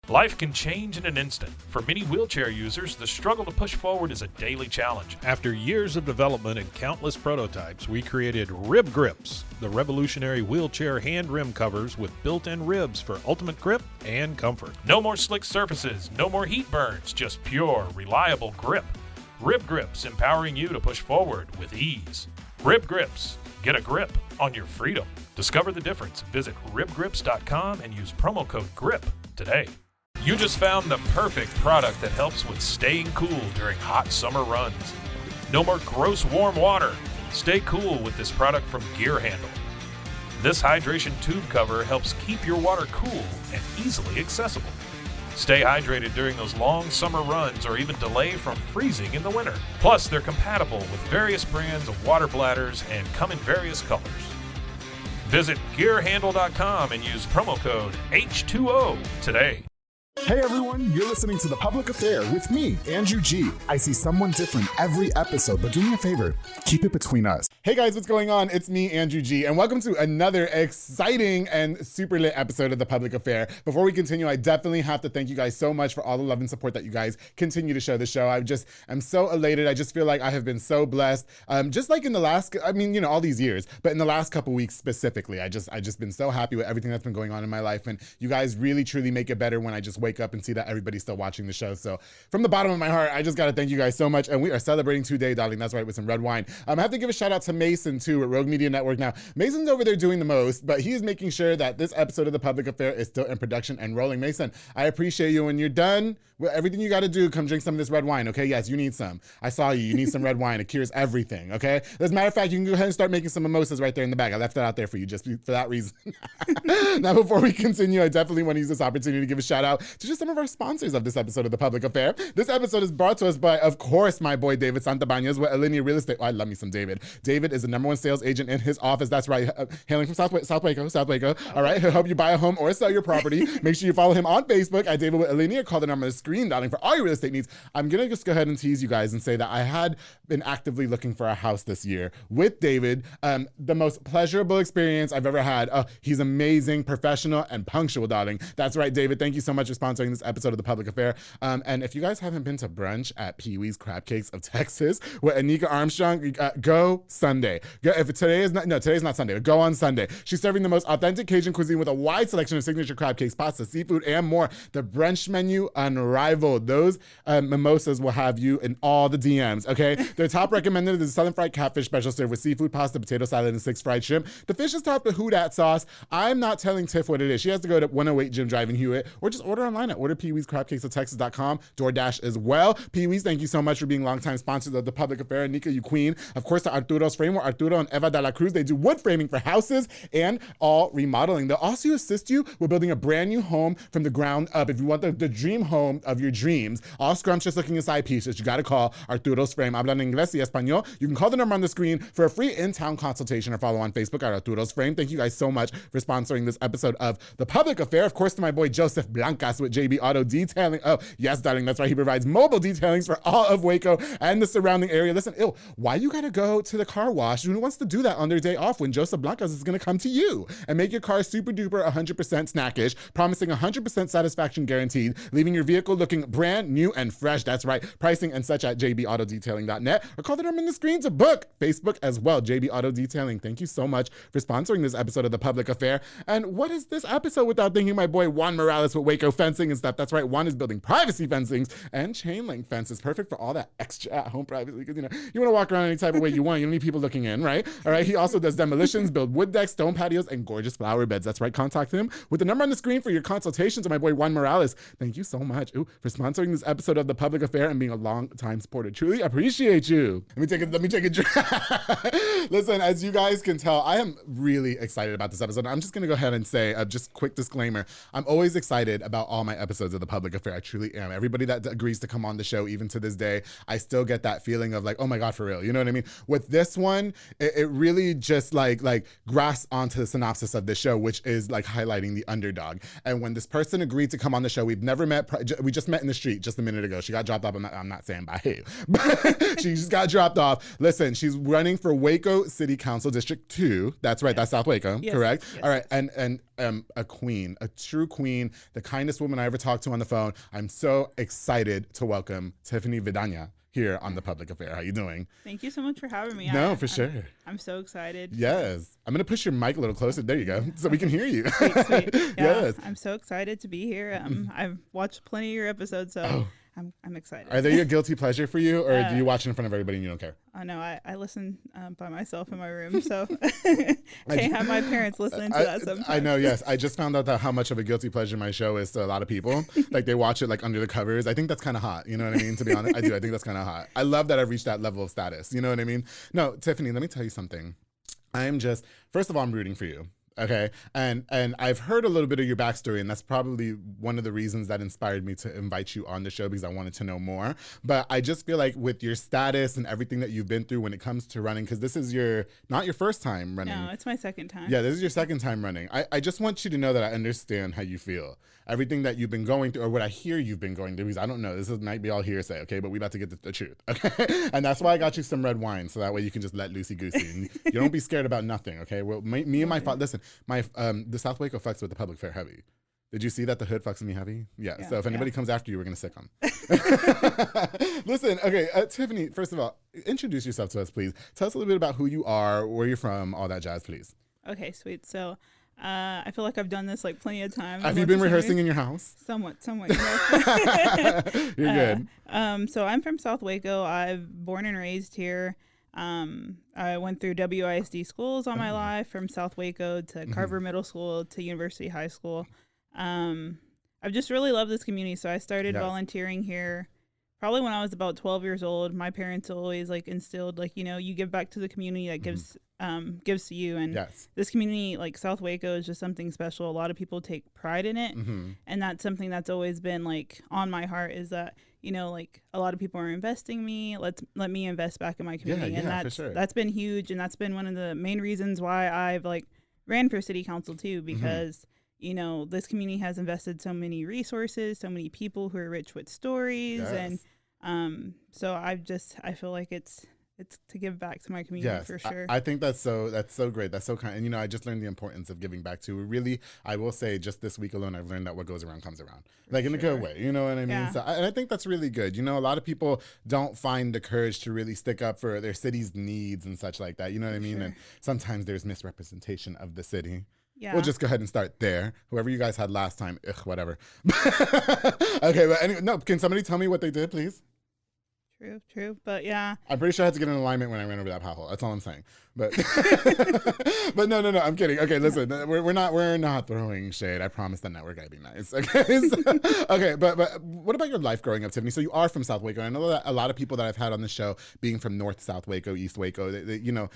Life can change in an instant. For many wheelchair users, the struggle to push forward is a daily challenge. After years of development and countless prototypes, we created Rib Grips, the revolutionary wheelchair hand rim covers with built-in ribs for ultimate grip and comfort. No more slick surfaces, no more heat burns, just pure, reliable grip. Rib Grips, empowering you to push forward with ease. Rib Grips, get a grip on your freedom. Discover the difference. Visit ribgrips.com and use promo code GRIP today. You just found the perfect product that helps with staying cool during hot summer runs. No more gross warm water. Stay cool with this product from Gear Handle. This hydration tube cover helps keep your water cool and easily accessible. Stay hydrated during those long summer runs or even delay from freezing in the winter. Plus, they're compatible with various brands of water bladders and come in various colors. Visit gearhandle.com and use promo code H2O today. Hey everyone, you're listening to The Public Affair with me, Andrew G. I see someone different every episode, but do me a favor, keep it between us. Hey guys, what's going on? It's me, Andrew G, and welcome to another exciting and super lit episode of The Public Affair. Before we continue, I definitely have to thank you guys so much for all the love and support that you guys continue to show the show. I'm so elated. I just feel like I have been so blessed. Just like in the last, all these years, but in the last couple weeks specifically, I just been so happy with everything that's been going on in my life, and you guys really truly make it better when I just wake up and see that everybody's still watching the show. So from the bottom of my heart, I just got to thank you guys so much. And we are celebrating today, darling. That's right, with some red wine. I have to give a shout out to Mason too at Rogue Media Network. Now, Mason's over there doing the most, but he is making sure that this episode of The Public Affair is still in production and rolling. Mason, I appreciate you. When you're done with everything you got to do, come drink some of this red wine, okay? Yes, you need some. I saw you. You need some red wine. It cures everything, okay? As a matter of fact, you can go ahead and start making some mimosas right there in the bag. I left that out there for you just for that reason. Now, before we continue, I definitely want to use this opportunity to give a shout out to just some of our sponsors of this episode of The Public Affair. This episode is brought to us by, of course, my boy David Santabañez with Alinea Real Estate. Oh, I love me some David. David is the #1 sales agent in his office. That's right, hailing from South Waco. All right, he'll help you buy a home or sell your property. Make sure you follow him on Facebook at David with Alinea. Call the number on the screen, darling, for all your real estate needs. I'm gonna just go ahead and tease you guys and say that I had been actively looking for a house this year with David. The most pleasurable experience I've ever had. He's amazing, professional, and punctual, darling. That's right, David. Thank you so much for sponsoring this episode of The Public Affair. And if you guys haven't been to brunch at Pee-wee's Crab Cakes of Texas with Anika Armstrong, go Sunday. Today's not Sunday, but go on Sunday. She's serving the most authentic Cajun cuisine with a wide selection of signature crab cakes, pasta, seafood, and more. The brunch menu, unrivaled. Those mimosas will have you in all the DMs, okay? Their top recommended is the Southern Fried Catfish Special served with seafood, pasta, potato salad, and 6 fried shrimp. The fish is topped with Houdat sauce. I'm not telling Tiff what it is. She has to go to 108 Jim Drive in Hewitt, or just order online at orderpeeweescrabcakesoftexas.com, DoorDash as well. Pee-wees, thank you so much for being longtime sponsors of The Public Affair. Nika, you queen. Of course, the Arturo's Frame, where Arturo and Eva de la Cruz, they do wood framing for houses and all remodeling. They'll also assist you with building a brand new home from the ground up. If you want the dream home of your dreams, all scrumptious looking inside pieces, you got to call Arturo's Frame. Hablan inglés y español. You can call the number on the screen for a free in-town consultation or follow on Facebook at Arturo's Frame. Thank you guys so much for sponsoring this episode of The Public Affair. Of course, to my boy Joseph Blancas with JB Auto Detailing. Oh, yes, darling, that's right. He provides mobile detailings for all of Waco and the surrounding area. Listen, why you got to go to the car wash? Who wants to do that on their day off when Joseph Blancas is going to come to you and make your car super duper 100% snackish, promising 100% satisfaction guaranteed, leaving your vehicle looking brand new and fresh. That's right. Pricing and such at jbautodetailing.net, or call the number on the screen to book. Facebook as well, JB Auto Detailing. Thank you so much for sponsoring this episode of The Public Affair. And what is this episode without thanking my boy Juan Morales with Waco Fencing and stuff? That's right. Juan is building privacy fencings and chain link fences. Perfect for all that extra at-home privacy, because you want to walk around any type of way you want. You don't need people looking in, right? All right. He also does demolitions, build wood decks, stone patios, and gorgeous flower beds. That's right. Contact him with the number on the screen for your consultations. To my boy Juan Morales, thank you so much for sponsoring this episode of The Public Affair and being a long-time supporter. Truly appreciate you. Let me take a drink. Listen, as you guys can tell, I am really excited about this episode. I'm just going to go ahead and say, just quick disclaimer, I'm always excited about all my episodes of The Public Affair. I truly am. Everybody that agrees to come on the show, even to this day, I still get that feeling of like, oh my God, for real. You know what I mean? With this one, it really just like grasps onto the synopsis of this show, which is like highlighting the underdog. And when this person agreed to come on the show, we've never met, we just met in the street just a minute ago. She got dropped off. I'm not saying by who, but she just got dropped off. Listen, she's running for Waco Waco City Council District 2. That's right. That's South Waco, Yes, correct? yes, All right. And a queen, a true queen, the kindest woman I ever talked to on the phone. I'm so excited to welcome Tiffany Vidana here on The Public Affair. How you doing? Thank you so much for having me. No, for sure. I'm so excited. Yes. I'm going to push your mic a little closer. There you go. So we can hear you. Sweet. Yeah, Yes. I'm so excited to be here. I've watched plenty of your episodes, so I'm excited. Are they a guilty pleasure for you, or do you watch in front of everybody and you don't care? I know I listen by myself in my room, so can't have my parents listening to that sometimes. I know, yes. I just found out how much of a guilty pleasure my show is to a lot of people. Like, they watch it, like, under the covers. I think that's kind of hot. You know what I mean? To be honest, I do. I think that's kind of hot. I love that I've reached that level of status. You know what I mean? No, Tiffany, let me tell you something. First of all, I'm rooting for you. Okay. And I've heard a little bit of your backstory, and that's probably one of the reasons that inspired me to invite you on the show, because I wanted to know more. But I just feel like with your status and everything that you've been through when it comes to running, because this is not your first time running. No, it's my second time. Yeah, this is your second time running. I just want you to know that I understand how you feel. Everything that you've been going through, or what I hear you've been going through, because I don't know. Might be all hearsay, okay? But we about to get the truth, okay? And that's why I got you some red wine, so that way you can just let loosey-goosey. You don't be scared about nothing, okay? Well, me and my father, listen, the South Waco fucks with the public fair heavy. Did you see that the hood fucks with me heavy? Yeah. So if anybody comes after you, we're gonna sick them. Listen, okay, Tiffany. First of all, introduce yourself to us, please. Tell us a little bit about who you are, where you're from, all that jazz, please. Okay, sweet. So I feel like I've done this like plenty of times. Have you been rehearsing in your house? Somewhat. You know? You're good. So I'm from South Waco. I've born and raised here. I went through WISD schools all my life, from South Waco to Carver Middle School to University High School. I've just really loved this community. So I started volunteering here probably when I was about 12 years old. My parents always like instilled, like, you know, you give back to the community that gives to you. And this community, like South Waco, is just something special. A lot of people take pride in it. And that's something that's always been like on my heart, is that, you know, like, a lot of people are investing me. Let me invest back in my community. And that's been huge. And that's been one of the main reasons why I've like ran for city council too, because you know, this community has invested so many resources, so many people who are rich with stories. And so I feel like it's to give back to my community for sure. I think that's so great. That's so kind. And, you know, I just learned the importance of giving back to. Really, I will say, just this week alone, I've learned that what goes around comes around, like in a good way. You know what I mean? Yeah. So, and I think that's really good. You know, a lot of people don't find the courage to really stick up for their city's needs and such like that. You know what I mean? And sometimes there's misrepresentation of the city. Yeah. We'll just go ahead and start there. Whoever you guys had last time, whatever. Okay, but anyway, no, can somebody tell me what they did, please? True. But yeah. I'm pretty sure I had to get in alignment when I ran over that pothole. That's all I'm saying. But but no, I'm kidding. Okay, listen, we're not throwing shade. I promise the network I'd be nice. Okay, okay, but what about your life growing up, Tiffany? So you are from South Waco. I know that a lot of people that I've had on the show, being from North South Waco, East Waco, you know,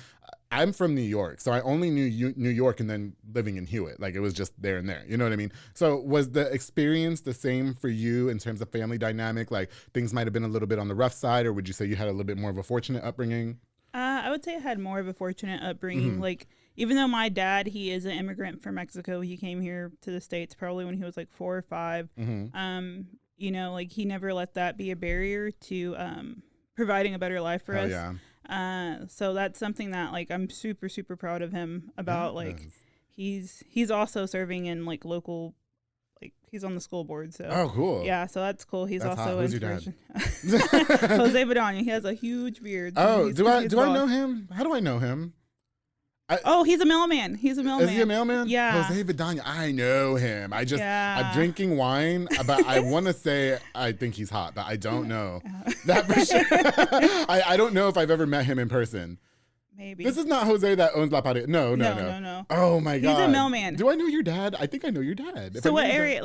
I'm from New York, so I only knew New York and then living in Hewitt. Like, it was just there and there. You know what I mean? So was the experience the same for you in terms of family dynamic? Like, things might have been a little bit on the rough side, or would you say you had a little bit more of a fortunate upbringing? I would say I had more of a fortunate upbringing. Like, even though my dad, he is an immigrant from Mexico, he came here to the States probably when he was like 4 or 5. You know, like, he never let that be a barrier to providing a better life for us. Yeah. So that's something that, like, I'm super, super proud of him about. Like, he's also serving in like local, like, he's on the school board. So cool. Yeah, so that's cool. He's that's also Who's your dad? Jose Vidana. He has a huge beard. Do I know him? How do I know him? He's a mailman. Is he a mailman? Yeah. Jose Vidana. I know him. I'm drinking wine, but I want to say I think he's hot, but I don't know that for sure. I don't know if I've ever met him in person. Maybe. This is not Jose that owns La Pared. No. No. Oh my God. He's a mailman. Do I know your dad? I think I know your dad. So what area,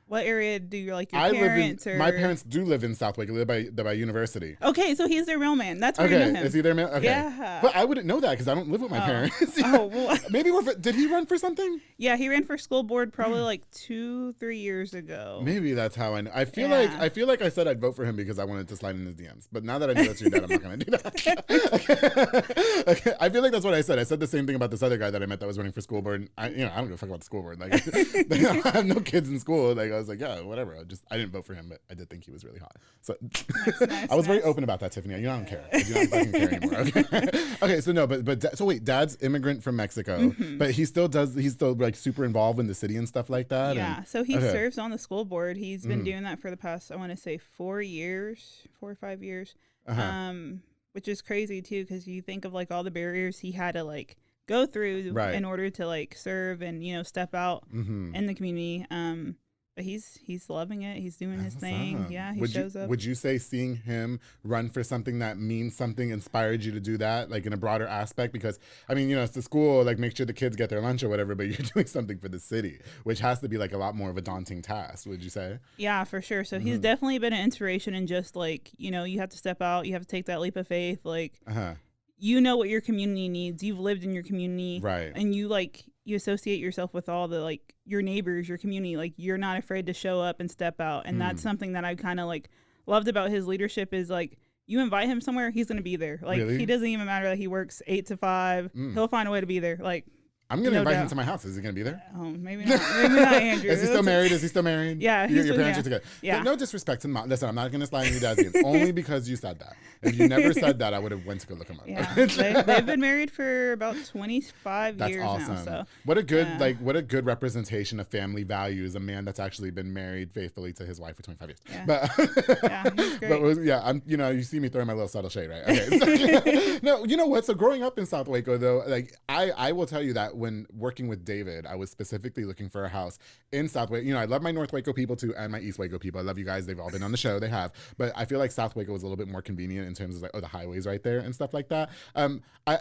what area do your parents? My parents do live in South Waco. They live by University. Okay, so he's their mailman. That's where you know him. Is he their mailman? Okay. Yeah. But I wouldn't know that because I don't live with my parents. Well. Maybe did he run for something? Yeah, he ran for school board probably like 2-3 years ago. Maybe that's how I know. I feel like I said I'd vote for him because I wanted to slide in his DMs. But now that I know that's your dad, I'm not going to do that. Okay. I feel like that's what I said. I said the same thing about this other guy that I met that was running for school board. I don't give a fuck about the school board. Like, I have no kids in school. Like, was like, yeah, whatever. I didn't vote for him, but I did think he was really hot. So Nice, I was very nice. open about that, Tiffany. You know, I don't care. I do not fucking care anymore. Okay. Okay. So no, so wait, dad's immigrant from Mexico, but he's still like super involved in the city and stuff like that. Yeah, And, so he okay. serves on the school board. He's been doing that for the past, I want to say 4 or 5 years. Which is crazy too, because you think of like all the barriers he had to like go through Right. in order to like serve and, you know, step out in the community. But he's loving it. He's doing his thing. Awesome. Yeah, he shows up. Would you say seeing him run for something that means something inspired you to do that, like in a broader aspect? Because I mean, you know, it's the school, like make sure the kids get their lunch or whatever, but you're doing something for the city, which has to be like a lot more of a daunting task. Would you say? Yeah, for sure. So he's definitely been an inspiration, and just like, you know, you have to step out, you have to take that leap of faith. Like, you know what your community needs. You've lived in your community, Right? And you associate yourself with all the like your neighbors, your community. Like, you're not afraid to show up and step out, and that's something that I kind of like loved about his leadership. Is like, you invite him somewhere, he's gonna be there. Like, Really? he doesn't even matter that he works 8 to 5. He'll find a way to be there. Like, I'm gonna no invite him doubt. to my house. Is he gonna be there? Oh, maybe not. Maybe not, Andrew. Is he still married? Is he still married? Yeah, Your he's- parents yeah. are together. Yeah. No disrespect to mom. Listen, I'm not gonna slide you Dazian only because you said that. If you never said that, I would have went to go look him up. Yeah, they've been married for about 25 That's years awesome. now. So what a good what a good representation of family values. A man that's actually been married faithfully to his wife for 25 years. Yeah. But yeah, he's great. I'm you see me throwing my little subtle shade, right? Okay. So, no, you know what? So growing up in South Waco, though, like I will tell you that when working with David, I was specifically looking for a house in South Waco. You know, I love my North Waco people too, and my East Waco people. I love you guys. They've all been on the show. They have, but I feel like South Waco was a little bit more convenient in terms of like, the highways right there and stuff like that.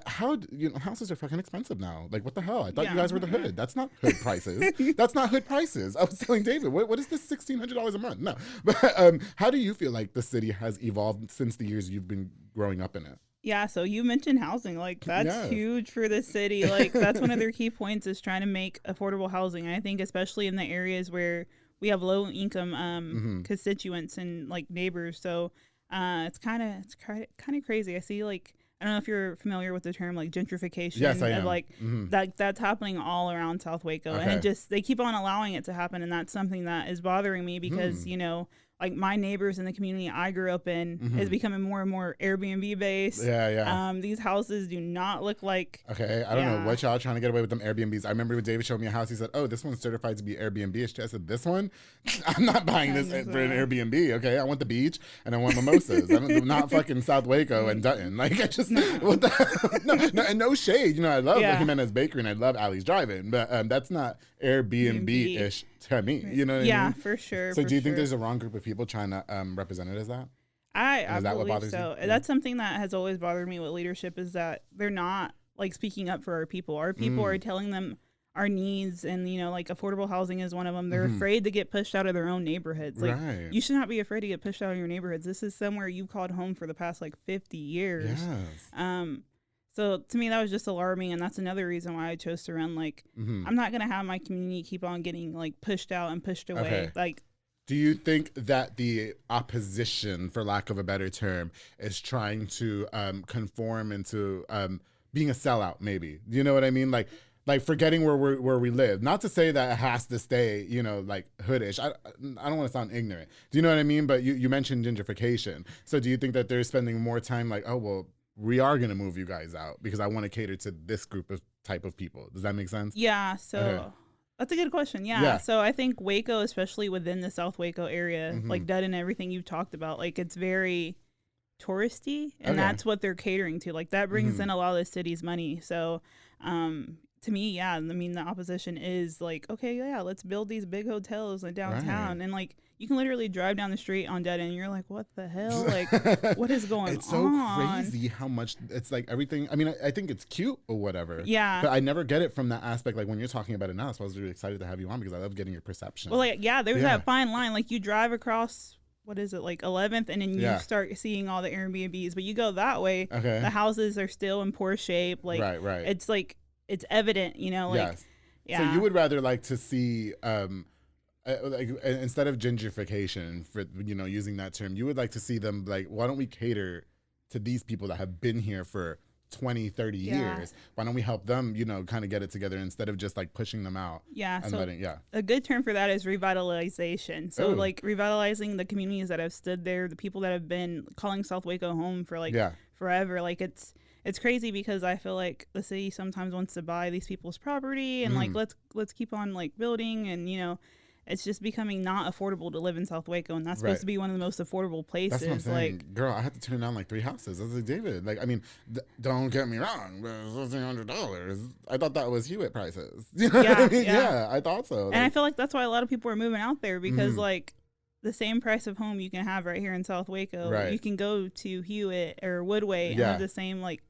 Houses are fucking expensive now. Like, what the hell? I thought you guys were the hood. That's not hood prices. That's not hood prices. I was telling David, what is this $1,600 a month? No, but how do you feel like the city has evolved since the years you've been growing up in it? Yeah, so you mentioned housing. Like, that's Yes. huge for the city. Like, that's one of their key points, is trying to make affordable housing. And I think especially in the areas where we have low income constituents and like neighbors. So it's kind of crazy. I see, like, I don't know if you're familiar with the term like gentrification. Yes, I am. Like that's happening all around South Waco, Okay. and they keep on allowing it to happen, and that's something that is bothering me because you know, like, my neighbors in the community I grew up in is becoming more and more Airbnb based. Yeah. These houses do not look like. Okay, I don't know what y'all trying to get away with them Airbnbs. I remember when David showed me a house, he said, "Oh, this one's certified to be Airbnb." I said, "This one, I'm not buying this for an Airbnb." Okay, I want the beach and I want mimosas. I'm not fucking South Waco and Dutton. Like, I just what the no, and no shade. You know, I love Jimenez Bakery and I love Alley's Drive-In, but that's not Airbnb-ish to me. You know what I mean? Yeah, for sure. So, do you think sure. there's a wrong group of people trying to represent it as that? I Is that what believe bothers so. you? That's something that has always bothered me with leadership, is that they're not like speaking up for our people. Our people are telling them our needs, and you know, like, affordable housing is one of them. They're afraid to get pushed out of their own neighborhoods. Like, Right. you should not be afraid to get pushed out of your neighborhoods. This is somewhere you called home for the past like 50 years. Yes. So to me, that was just alarming, and that's another reason why I chose to run. Like, I'm not gonna have my community keep on getting like pushed out and pushed away. Okay. Like, do you think that the opposition, for lack of a better term, is trying to conform into being a sellout? Maybe. Do you know what I mean? Like forgetting where we live. Not to say that it has to stay, you know, like hoodish. I don't want to sound ignorant. Do you know what I mean? But you mentioned gentrification. So do you think that they're spending more time like, oh well, we are gonna move you guys out because I want to cater to this type of people? Does that make sense? yeah. So. Okay. That's a good question. Yeah. So I think Waco, especially within the South Waco area, like Dud and everything you've talked about, like, it's very touristy, and that's what they're catering to. Like, that brings in a lot of the city's money. So, to me, yeah, I mean, the opposition is like, okay, yeah, let's build these big hotels in downtown, and like, you can literally drive down the street on Dud, and you're like, what the hell? Like, what is going on? It's so crazy how much it's like everything. I mean, I think it's cute or whatever. Yeah. But I never get it from that aspect. Like when you're talking about it now, so I was really excited to have you on because I love getting your perception. Well, like, yeah, there's that fine line. Like, you drive across, what is it, like 11th, and then you start seeing all the Airbnbs. But you go that way, the houses are still in poor shape. Like, right. It's like, it's evident, you know, like, So you would rather like to see, like instead of gentrification, for, you know, using that term, you would like to see them like, why don't we cater to these people that have been here for 20, 30 years. Why don't we help them, you know, kind of get it together instead of just like pushing them out? Yeah. And So a good term for that is revitalization. So like revitalizing the communities that have stood there, the people that have been calling South Waco home for like forever. Like it's crazy because I feel like the city sometimes wants to buy these people's property and like let's keep on like building, and you know, it's just becoming not affordable to live in South Waco, and that's supposed to be one of the most affordable places. That's what I'm saying. Like, girl, I had to turn down like 3 houses. I was like, David, like, I mean, don't get me wrong, but it's $1,500. I thought that was Hewitt prices. You know what I mean? Yeah, I thought so. And I feel like that's why a lot of people are moving out there because like the same price of home you can have right here in South Waco, you can go to Hewitt or Woodway and have the same like.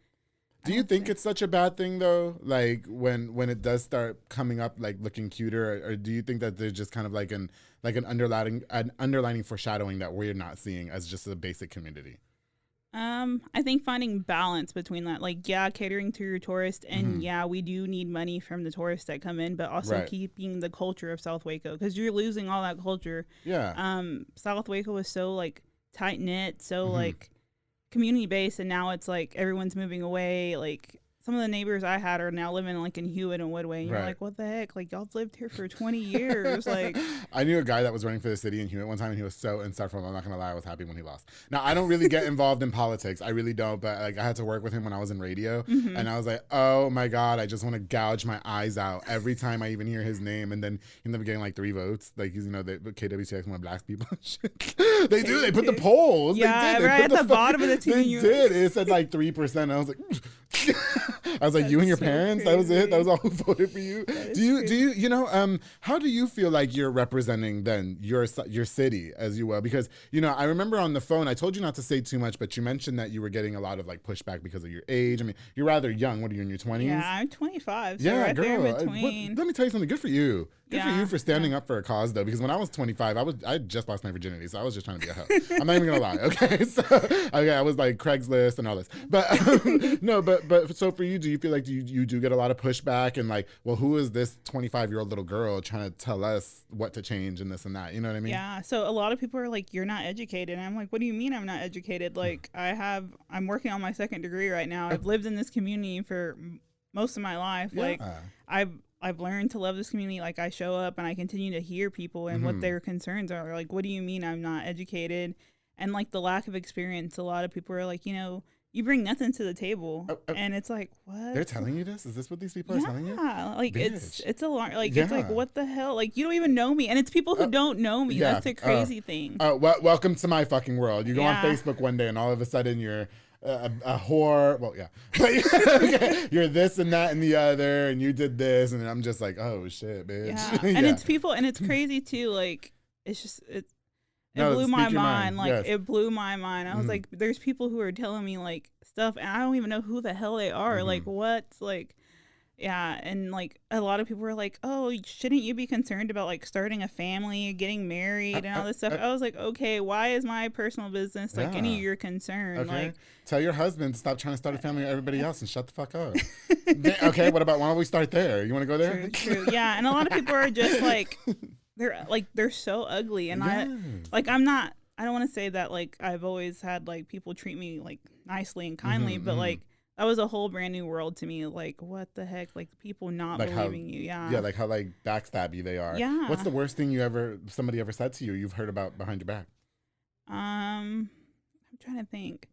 Do you think it's such a bad thing though? Like when it does start coming up, like looking cuter, or do you think that there's just kind of like an underlining foreshadowing that we're not seeing as just a basic community? I think finding balance between that, like catering to your tourists, and we do need money from the tourists that come in, but also keeping the culture of South Waco because you're losing all that culture. Yeah. South Waco was so like tight knit, so like community based, and now it's like everyone's moving away. Like some of the neighbors I had are now living like in Hewitt and Woodway, and you're like, what the heck? Like y'all lived here for 20 years. Like I knew a guy that was running for the city in Hewitt one time, and he was so insufferable. I'm not gonna lie, I was happy when he lost. Now I don't really get involved in politics, I really don't, but like I had to work with him when I was in radio, and I was like, oh my god, I just want to gouge my eyes out every time I even hear his name. And then he ended up getting like 3 votes. Like he's, you know, the KWCX more black people. They do. They put the polls. Yeah, they right at the bottom of the team. They did. It said like 3%. I was like. I was like, you and your parents, that was it? That was all who voted for you? Do you know, how do you feel like you're representing then your city as you will? Because, you know, I remember on the phone, I told you not to say too much, but you mentioned that you were getting a lot of like pushback because of your age. I mean, you're rather young. What are you, in your 20s? Yeah, I'm 25. So right girl, there in between. Let me tell you something. Good for you. Good for you for standing up for a cause, though, because when I was 25, I just lost my virginity, so I was just trying to be a hoe. I'm not even gonna lie, okay? So I was like Craigslist and all this, but no, but so for you, do you feel like you do get a lot of pushback and like, well, who is this 25-year-old little girl trying to tell us what to change and this and that? You know what I mean? Yeah. So a lot of people are like, you're not educated, and I'm like, what do you mean I'm not educated? Like I'm working on my 2nd degree right now. I've lived in this community for most of my life. Like I've learned to love this community. Like I show up and I continue to hear people and what their concerns are. Like, what do you mean I'm not educated? And like the lack of experience, a lot of people are like, you know, you bring nothing to the table. And it's like, what? They're telling you this? Is this what these people are telling you? Yeah, like it's a lot. Like it's like, what the hell? Like you don't even know me, and it's people who don't know me. That's the crazy thing. Welcome to my fucking world. You go on Facebook one day and all of a sudden you're a whore. Well, you're this and that and the other, and you did this, and I'm just like, oh shit, bitch. Yeah. And it's people, and it's crazy too. Like it's just it blew my mind. Like it blew my mind. I was like, there's people who are telling me like stuff, and I don't even know who the hell they are. Like what? Like. Yeah, and like a lot of people were like, "Oh, shouldn't you be concerned about like starting a family, getting married, and all this stuff?" I was like, "Okay, why is my personal business like any of your concern?" Okay. Like, tell your husband to stop trying to start a family with everybody else and shut the fuck up. Okay, what about why don't we start there? You want to go there? True. Yeah, and a lot of people are just like, they're so ugly, and I'm not. I don't want to say that like I've always had like people treat me like nicely and kindly, but like. That was a whole brand new world to me. Like, what the heck? Like, people not like believing you. Yeah. Yeah, like how like backstabby they are. Yeah. What's the worst thing somebody ever said to you? You've heard about behind your back? I'm trying to think.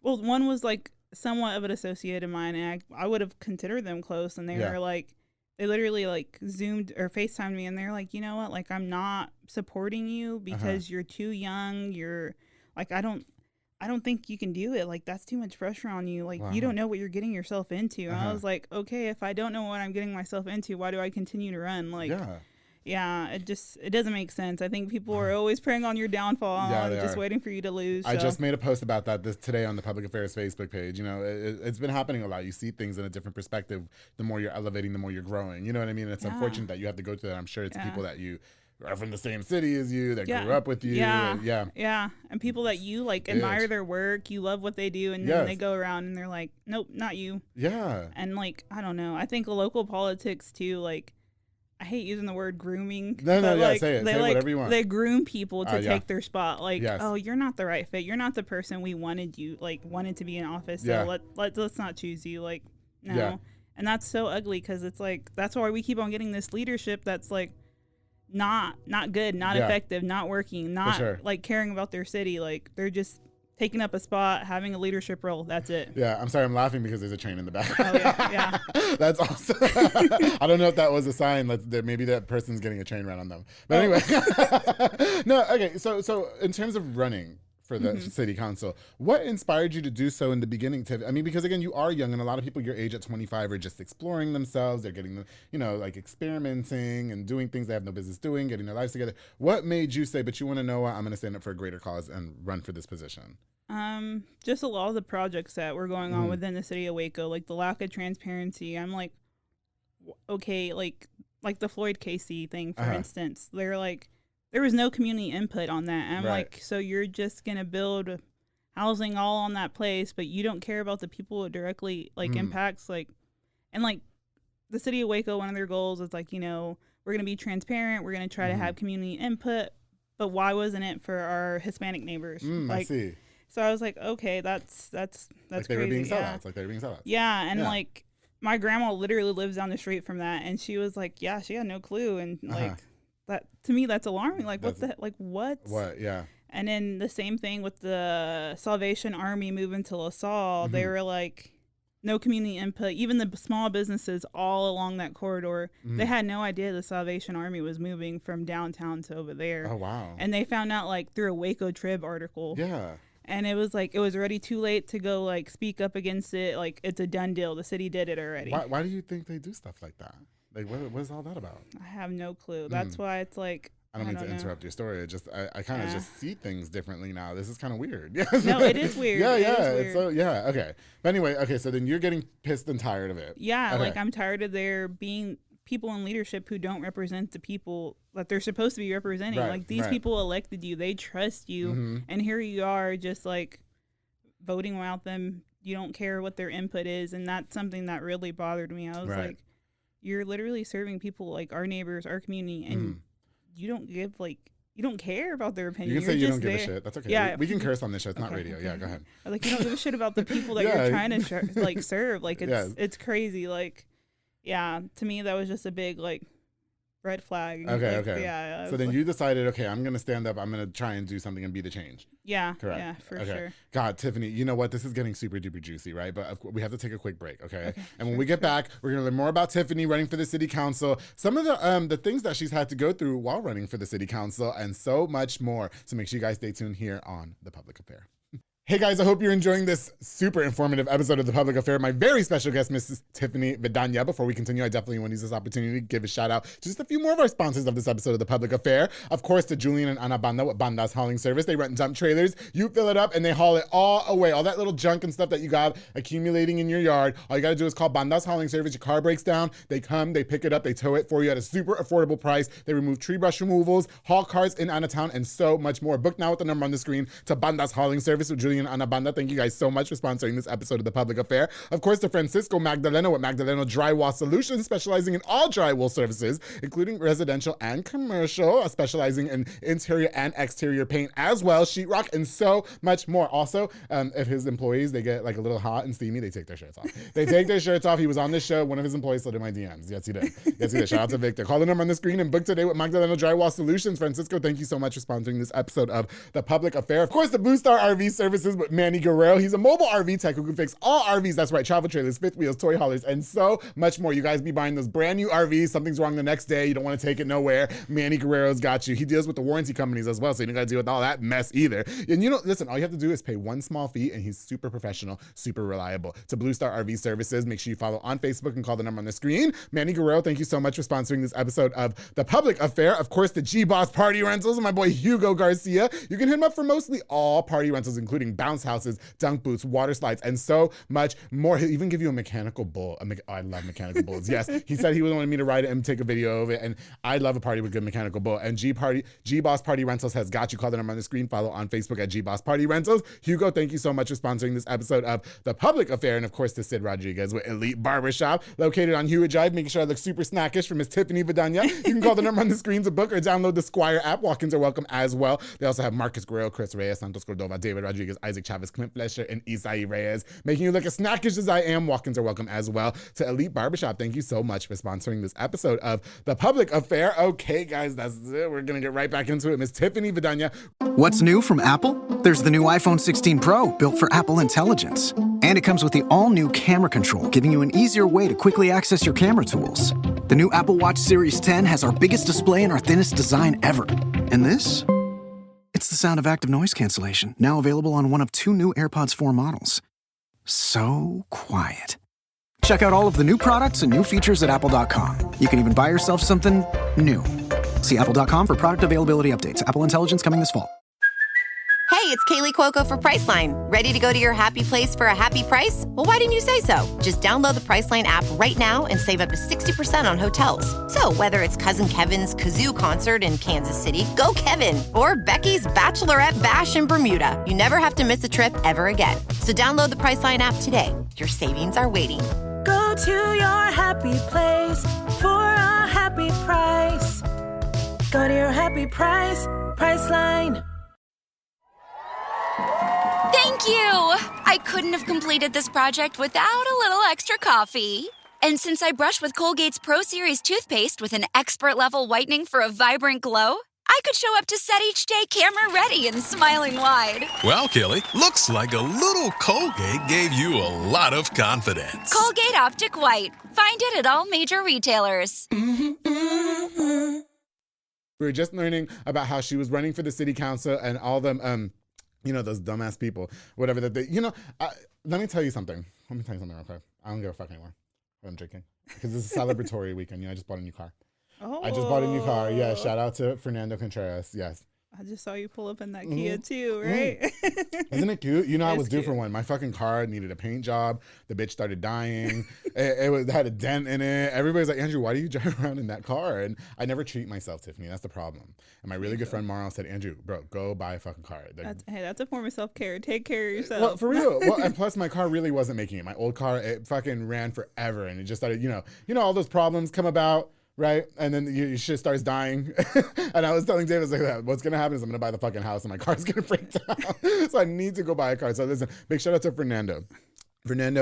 Well, one was like somewhat of an associate of mine, and I would have considered them close, and they were like, they literally like Zoomed or FaceTimed me, and they're like, you know what? Like, I'm not supporting you because you're too young. You're like, I don't think you can do it. Like, that's too much pressure on you. Like, you don't know what you're getting yourself into. And I was like, okay, if I don't know what I'm getting myself into, why do I continue to run? Like, it doesn't make sense. I think people are always preying on your downfall and just waiting for you to lose. I just made a post about that today on the Public Affairs Facebook page. You know, it's been happening a lot. You see things in a different perspective. The more you're elevating, the more you're growing. You know what I mean? And it's unfortunate that you have to go through that. I'm sure it's people that you are from the same city as you, that grew up with you. Yeah. And people that you like admire their work, you love what they do, and then they go around and they're like, nope, not you. Yeah. And like, I don't know. I think local politics too, like, I hate using the word grooming. No, but yeah, like, say it. They Say like, whatever you want. They groom people to Yeah. take their spot. Like, Yes. oh, you're not the right fit. You're not the person we wanted to be in office. So Yeah. let's not choose you. Like, no. Yeah. And that's so ugly because it's like, that's why we keep on getting this leadership that's like not good, not Yeah. effective, not working, not sure. like caring about their city. Like, they're just taking up a spot, having a leadership role. That's it. Yeah, I'm sorry, I'm laughing because there's a train in the background. Oh, yeah. That's awesome. I don't know if that was a sign that maybe that person's getting a train run on them. But anyway. No, okay, so in terms of running for the city council, what inspired you to do so in the beginning, Tiff? I mean, because again, you are young, and a lot of people your age at 25 are just exploring themselves. They're getting, like experimenting and doing things they have no business doing, getting their lives together. What made you say, but you want to know what, I'm going to stand up for a greater cause and run for this position? Just a lot of the projects that were going on within the city of Waco, like the lack of transparency. I'm like, okay, like the Floyd Casey thing, for instance. They're like, there was no community input on that. And I'm like, so you're just going to build housing all on that place, but you don't care about the people it directly impacts. Like, and like the city of Waco, one of their goals is like, we're going to be transparent. We're going to try to have community input, but why wasn't it for our Hispanic neighbors? I see. So I was like, okay, that's Like they crazy. were being sellouts. Like they were being sellouts. Yeah, and like my grandma literally lives down the street from that, and she was like, yeah, she had no clue, and like that to me, that's alarming. Like, what? What? Yeah. And then the same thing with the Salvation Army moving to LaSalle. They were like, no community input. Even the small businesses all along that corridor, they had no idea the Salvation Army was moving from downtown to over there. Oh, wow. And they found out like through a Waco Trib article. Yeah. And it was like, it was already too late to go like speak up against it. Like, it's a done deal. The city did it already. Why do you think they do stuff like that? Like, what is all that about? I have no clue. That's why it's like, I don't mean to interrupt your story. It just I kind of just see things differently now. This is kind of weird. No, it is weird. Yeah, It yeah. is weird. It's so okay. But anyway, okay. So then you're getting pissed and tired of it. Yeah, Okay. like I'm tired of there being people in leadership who don't represent the people that they're supposed to be representing. Right, Like these people elected you, they trust you, and here you are just like voting without them. You don't care what their input is, and that's something that really bothered me. I was like, you're literally serving people like our neighbors, our community, and you don't give you don't care about their opinion. You can say you're you don't just give there. a shit. That's okay. Yeah, we can curse on this show. It's not Okay, radio. okay. Yeah, go ahead. Like you don't give a shit about the people that Yeah. you're trying to serve. Like Yeah. it's crazy. Like, yeah, to me that was just a big like red flag. Okay, Like, okay. Yeah. So then you decided, okay, I'm gonna stand up. I'm gonna try and do something and be the change. Yeah. Correct. Yeah, for Okay. sure. God, Tiffany, you know what? This is getting super duper juicy, right? But we have to take a quick break, okay? And when we get back, we're gonna learn more about Tiffany running for the city council, some of the things that she's had to go through while running for the city council, and so much more. So make sure you guys stay tuned here on The Public Affair. Hey guys, I hope you're enjoying this super informative episode of The Public Affair. My very special guest, Mrs. Tiffany Vidana. Before we continue, I definitely want to use this opportunity to give a shout out to just a few more of our sponsors of this episode of The Public Affair. Of course, to Julian and Ana Banda with Banda's Hauling Service. They rent and dump trailers. You fill it up and they haul it all away. All that little junk and stuff that you got accumulating in your yard. All you got to do is call Banda's Hauling Service. Your car breaks down. They come, they pick it up, they tow it for you at a super affordable price. They remove tree brush removals, haul cars in and out of town, and so much more. Book now with the number on the screen to Banda's Hauling Service with Julian and Ana Banda. Thank you guys so much for sponsoring this episode of The Public Affair. Of course, to Francisco Magdaleno with Magdaleno Drywall Solutions, specializing in all drywall services, including residential and commercial, specializing in interior and exterior paint as well, sheetrock, and so much more. Also, if his employees, they get like a little hot and steamy, they take their shirts off. They take their shirts off. He was on this show. One of his employees slid in my DMs. Yes, he did. Yes, he did. Shout out to Victor. Call the number on the screen and book today with Magdaleno Drywall Solutions. Francisco, thank you so much for sponsoring this episode of The Public Affair. Of course, the Blue Star RV Services with Manny Guerrero. He's a mobile RV tech who can fix all RVs. That's right, travel trailers, fifth wheels, toy haulers, and so much more. You guys be buying those brand new RVs. Something's wrong the next day. You don't want to take it nowhere. Manny Guerrero's got you. He deals with the warranty companies as well, so you don't got to deal with all that mess either. And listen, all you have to do is pay one small fee, and he's super professional, super reliable. To Blue Star RV Services, make sure you follow on Facebook and call the number on the screen. Manny Guerrero, thank you so much for sponsoring this episode of The Public Affair. Of course, the G-Boss Party Rentals and my boy Hugo Garcia. You can hit him up for mostly all party rentals, including bounce houses, dunk boots, water slides, and so much more. He'll even give you a mechanical bull. I love mechanical bulls. Yes, he said he wanted me to ride it and take a video of it, and I love a party with good mechanical bull. And G-Boss Party Rentals has got you. Call the number on the screen. Follow on Facebook at G-Boss Party Rentals. Hugo, thank you so much for sponsoring this episode of The Public Affair, and of course to Sid Rodriguez with Elite Barbershop, located on Hewitt Drive, making sure I look super snackish for Miss Tiffany Vidana. You can call the number on the screen to book or download the Squire app. Walk-ins are welcome as well. They also have Marcus Guerrero, Chris Reyes, Santos Cordova, David Rodriguez, Isaac Chavez, Clint Flesher, and Isai Reyes, making you look as snackish as I am. Walk-ins are welcome as well. To Elite Barbershop, thank you so much for sponsoring this episode of The Public Affair. Okay, guys, that's it. We're going to get right back into it. Miss Tiffany Vidana. What's new from Apple? There's the new iPhone 16 Pro, built for Apple Intelligence. And it comes with the all-new camera control, giving you an easier way to quickly access your camera tools. The new Apple Watch Series 10 has our biggest display and our thinnest design ever. And this? It's the sound of active noise cancellation, now available on one of 2 new AirPods 4 models. So quiet. Check out all of the new products and new features at apple.com. You can even buy yourself something new. See apple.com for product availability updates. Apple Intelligence coming this fall. Hey, it's Kaylee Cuoco for Priceline. Ready to go to your happy place for a happy price? Well, why didn't you say so? Just download the Priceline app right now and save up to 60% on hotels. So whether it's Cousin Kevin's Kazoo Concert in Kansas City, go Kevin, or Becky's Bachelorette Bash in Bermuda, you never have to miss a trip ever again. So download the Priceline app today. Your savings are waiting. Go to your happy place for a happy price. Go to your happy price, Priceline. Thank you! I couldn't have completed this project without a little extra coffee. And since I brush with Colgate's Pro Series toothpaste with an expert-level whitening for a vibrant glow, I could show up to set each day camera-ready and smiling wide. Well, Kelly, looks like a little Colgate gave you a lot of confidence. Colgate Optic White. Find it at all major retailers. We were just learning about how she was running for the city council and all them, those dumbass people, whatever that they, let me tell you something. Real quick. I don't give a fuck anymore. I'm drinking because this is a celebratory weekend. I just bought a new car. Oh. I just bought a new car. Yeah, shout out to Fernando Contreras. Yes. I just saw you pull up in that Kia too, right? Isn't it cute? I was due cute. for one. My fucking car needed a paint job. The bitch started dying. it had a dent in it. Everybody's like, Andrew, why do you drive around in that car? And I never treat myself, Tiffany. That's the problem. And my really good friend Marl said, Andrew, bro, go buy a fucking car. That's a form of self-care. Take care of yourself. Well, for real. Well, and plus my car really wasn't making it. My old car, it fucking ran forever. And it just started, all those problems come about. Right? And then your shit starts dying. And I was telling David, what's going to happen is I'm going to buy the fucking house and my car's going to break down. So I need to go buy a car. So listen, big shout out to Fernando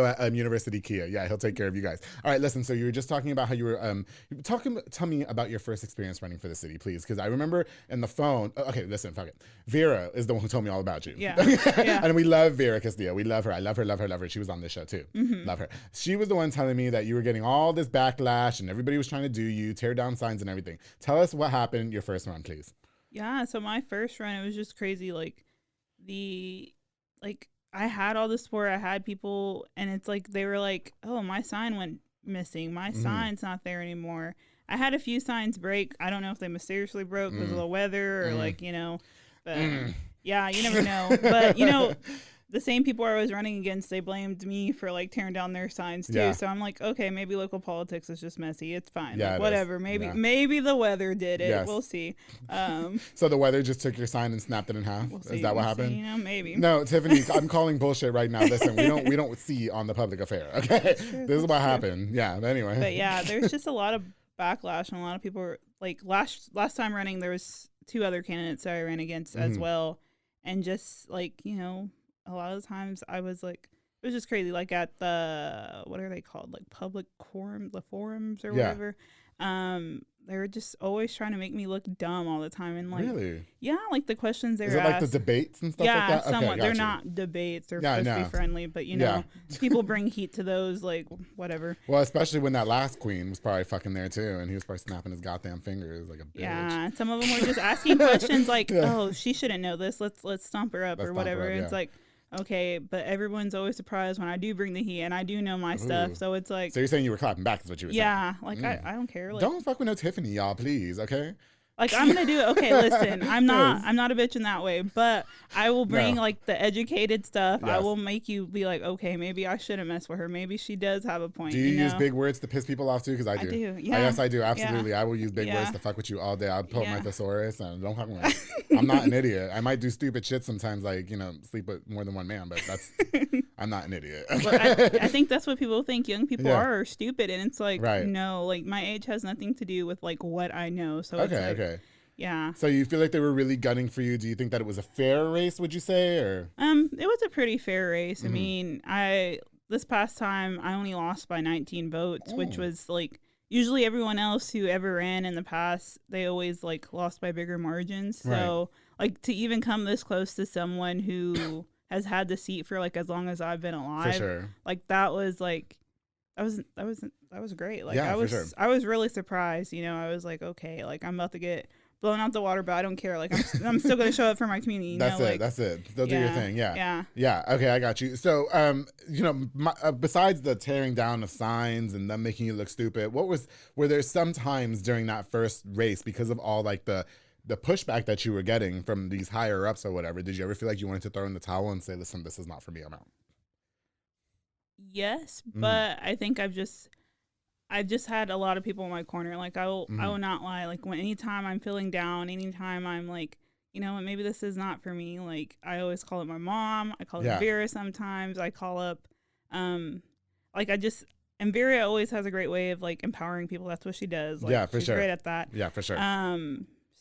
at University Kia. Yeah, he'll take care of you guys. All right, listen, so you were just talking about how you were, tell me about your first experience running for the city, please. Because I remember in the phone, okay, listen, fuck it. Vera is the one who told me all about you. Yeah. And we love Vera Castillo. We love her. I love her. She was on this show too. Mm-hmm. Love her. She was the one telling me that you were getting all this backlash and everybody was trying to do you, tear down signs and everything. Tell us what happened your first run, please. Yeah, so my first run, it was just crazy. I had all the support. I had people, and it's like they were like, "Oh, my sign went missing. My sign's not there anymore." I had a few signs break. I don't know if they mysteriously broke because of the weather or but yeah, you never know. But the same people I was running against, they blamed me for tearing down their signs too. Yeah. So I'm like, okay, maybe local politics is just messy. It's fine. Yeah, whatever. Maybe the weather did it. Yes. We'll see. So the weather just took your sign and snapped it in half. Is that what happened? See, maybe. No, Tiffany, I'm calling bullshit right now. Listen, we don't see on The Public Affair. Okay, this is what happened. Yeah. But anyway. But yeah, there's just a lot of backlash, and a lot of people were last time running. There was 2 other candidates that I ran against as well, and just a lot of the times I was it was just crazy. At the, what are they called? Public the forums or whatever. They were just always trying to make me look dumb all the time. And really? Yeah, the questions they were asked. Is it the debates and stuff like that? Yeah, somewhat. They're not debates. They're supposed to be friendly, but people bring heat to those, whatever. Well, especially when that last queen was probably fucking there too, and he was probably snapping his goddamn fingers like a bitch. Yeah, some of them were just asking questions oh, she shouldn't know this. Let's stomp her up or whatever. It's okay, but everyone's always surprised when I do bring the heat, and I do know my stuff, so it's So you're saying you were clapping back is what you were saying? Yeah, I don't care. Don't fuck with no Tiffany, y'all, please, okay? Like, I'm gonna do it. Okay, listen, I'm not a bitch in that way, but I will bring like the educated stuff. Yes. I will make you be like, okay, maybe I shouldn't mess with her. Maybe she does have a point. Do you use know? big words to piss people off too? Because I do. Yeah. Yes, I do. Absolutely. Yeah. I will use big words Yeah. to fuck with you all day. I'll pull up my Yeah. thesaurus and don't fuck with me. I'm not an idiot. I might do stupid shit sometimes, like, sleep with more than one man, but I'm not an idiot. But I think that's what people think young people are stupid, and it's like, no, like my age has nothing to do with like what I know. So it's like, okay. Yeah. So you feel like they were really gunning for you? Do you think that it was a fair race, would you say, or? It was a pretty fair race. I mean, this past time I only lost by 19 votes, which was like usually everyone else who ever ran in the past, they always like lost by bigger margins. So like to even come this close to someone who has had the seat for like as long as I've been alive, For sure. like that was great. Like Yeah, I was really surprised. I was like, okay, like I'm about to get blown out the water, but I don't care. Like I'm still gonna show up for my community. That's it. Still do your thing. Yeah. Okay, I got you. So, besides the tearing down of signs and them making you look stupid, were there some times during that first race, because of all like the pushback that you were getting from these higher ups or whatever, did you ever feel like you wanted to throw in the towel and say, listen, this is not for me, I'm out? Yes, but I think I've just had a lot of people in my corner. Like I will not lie. Like anytime I'm feeling down, anytime I'm like, maybe this is not for me. Like I always call up my mom. I call up Vera sometimes. I call up, and Vera always has a great way of like empowering people. That's what she does. Like, for she's sure. great at that. Yeah, for sure.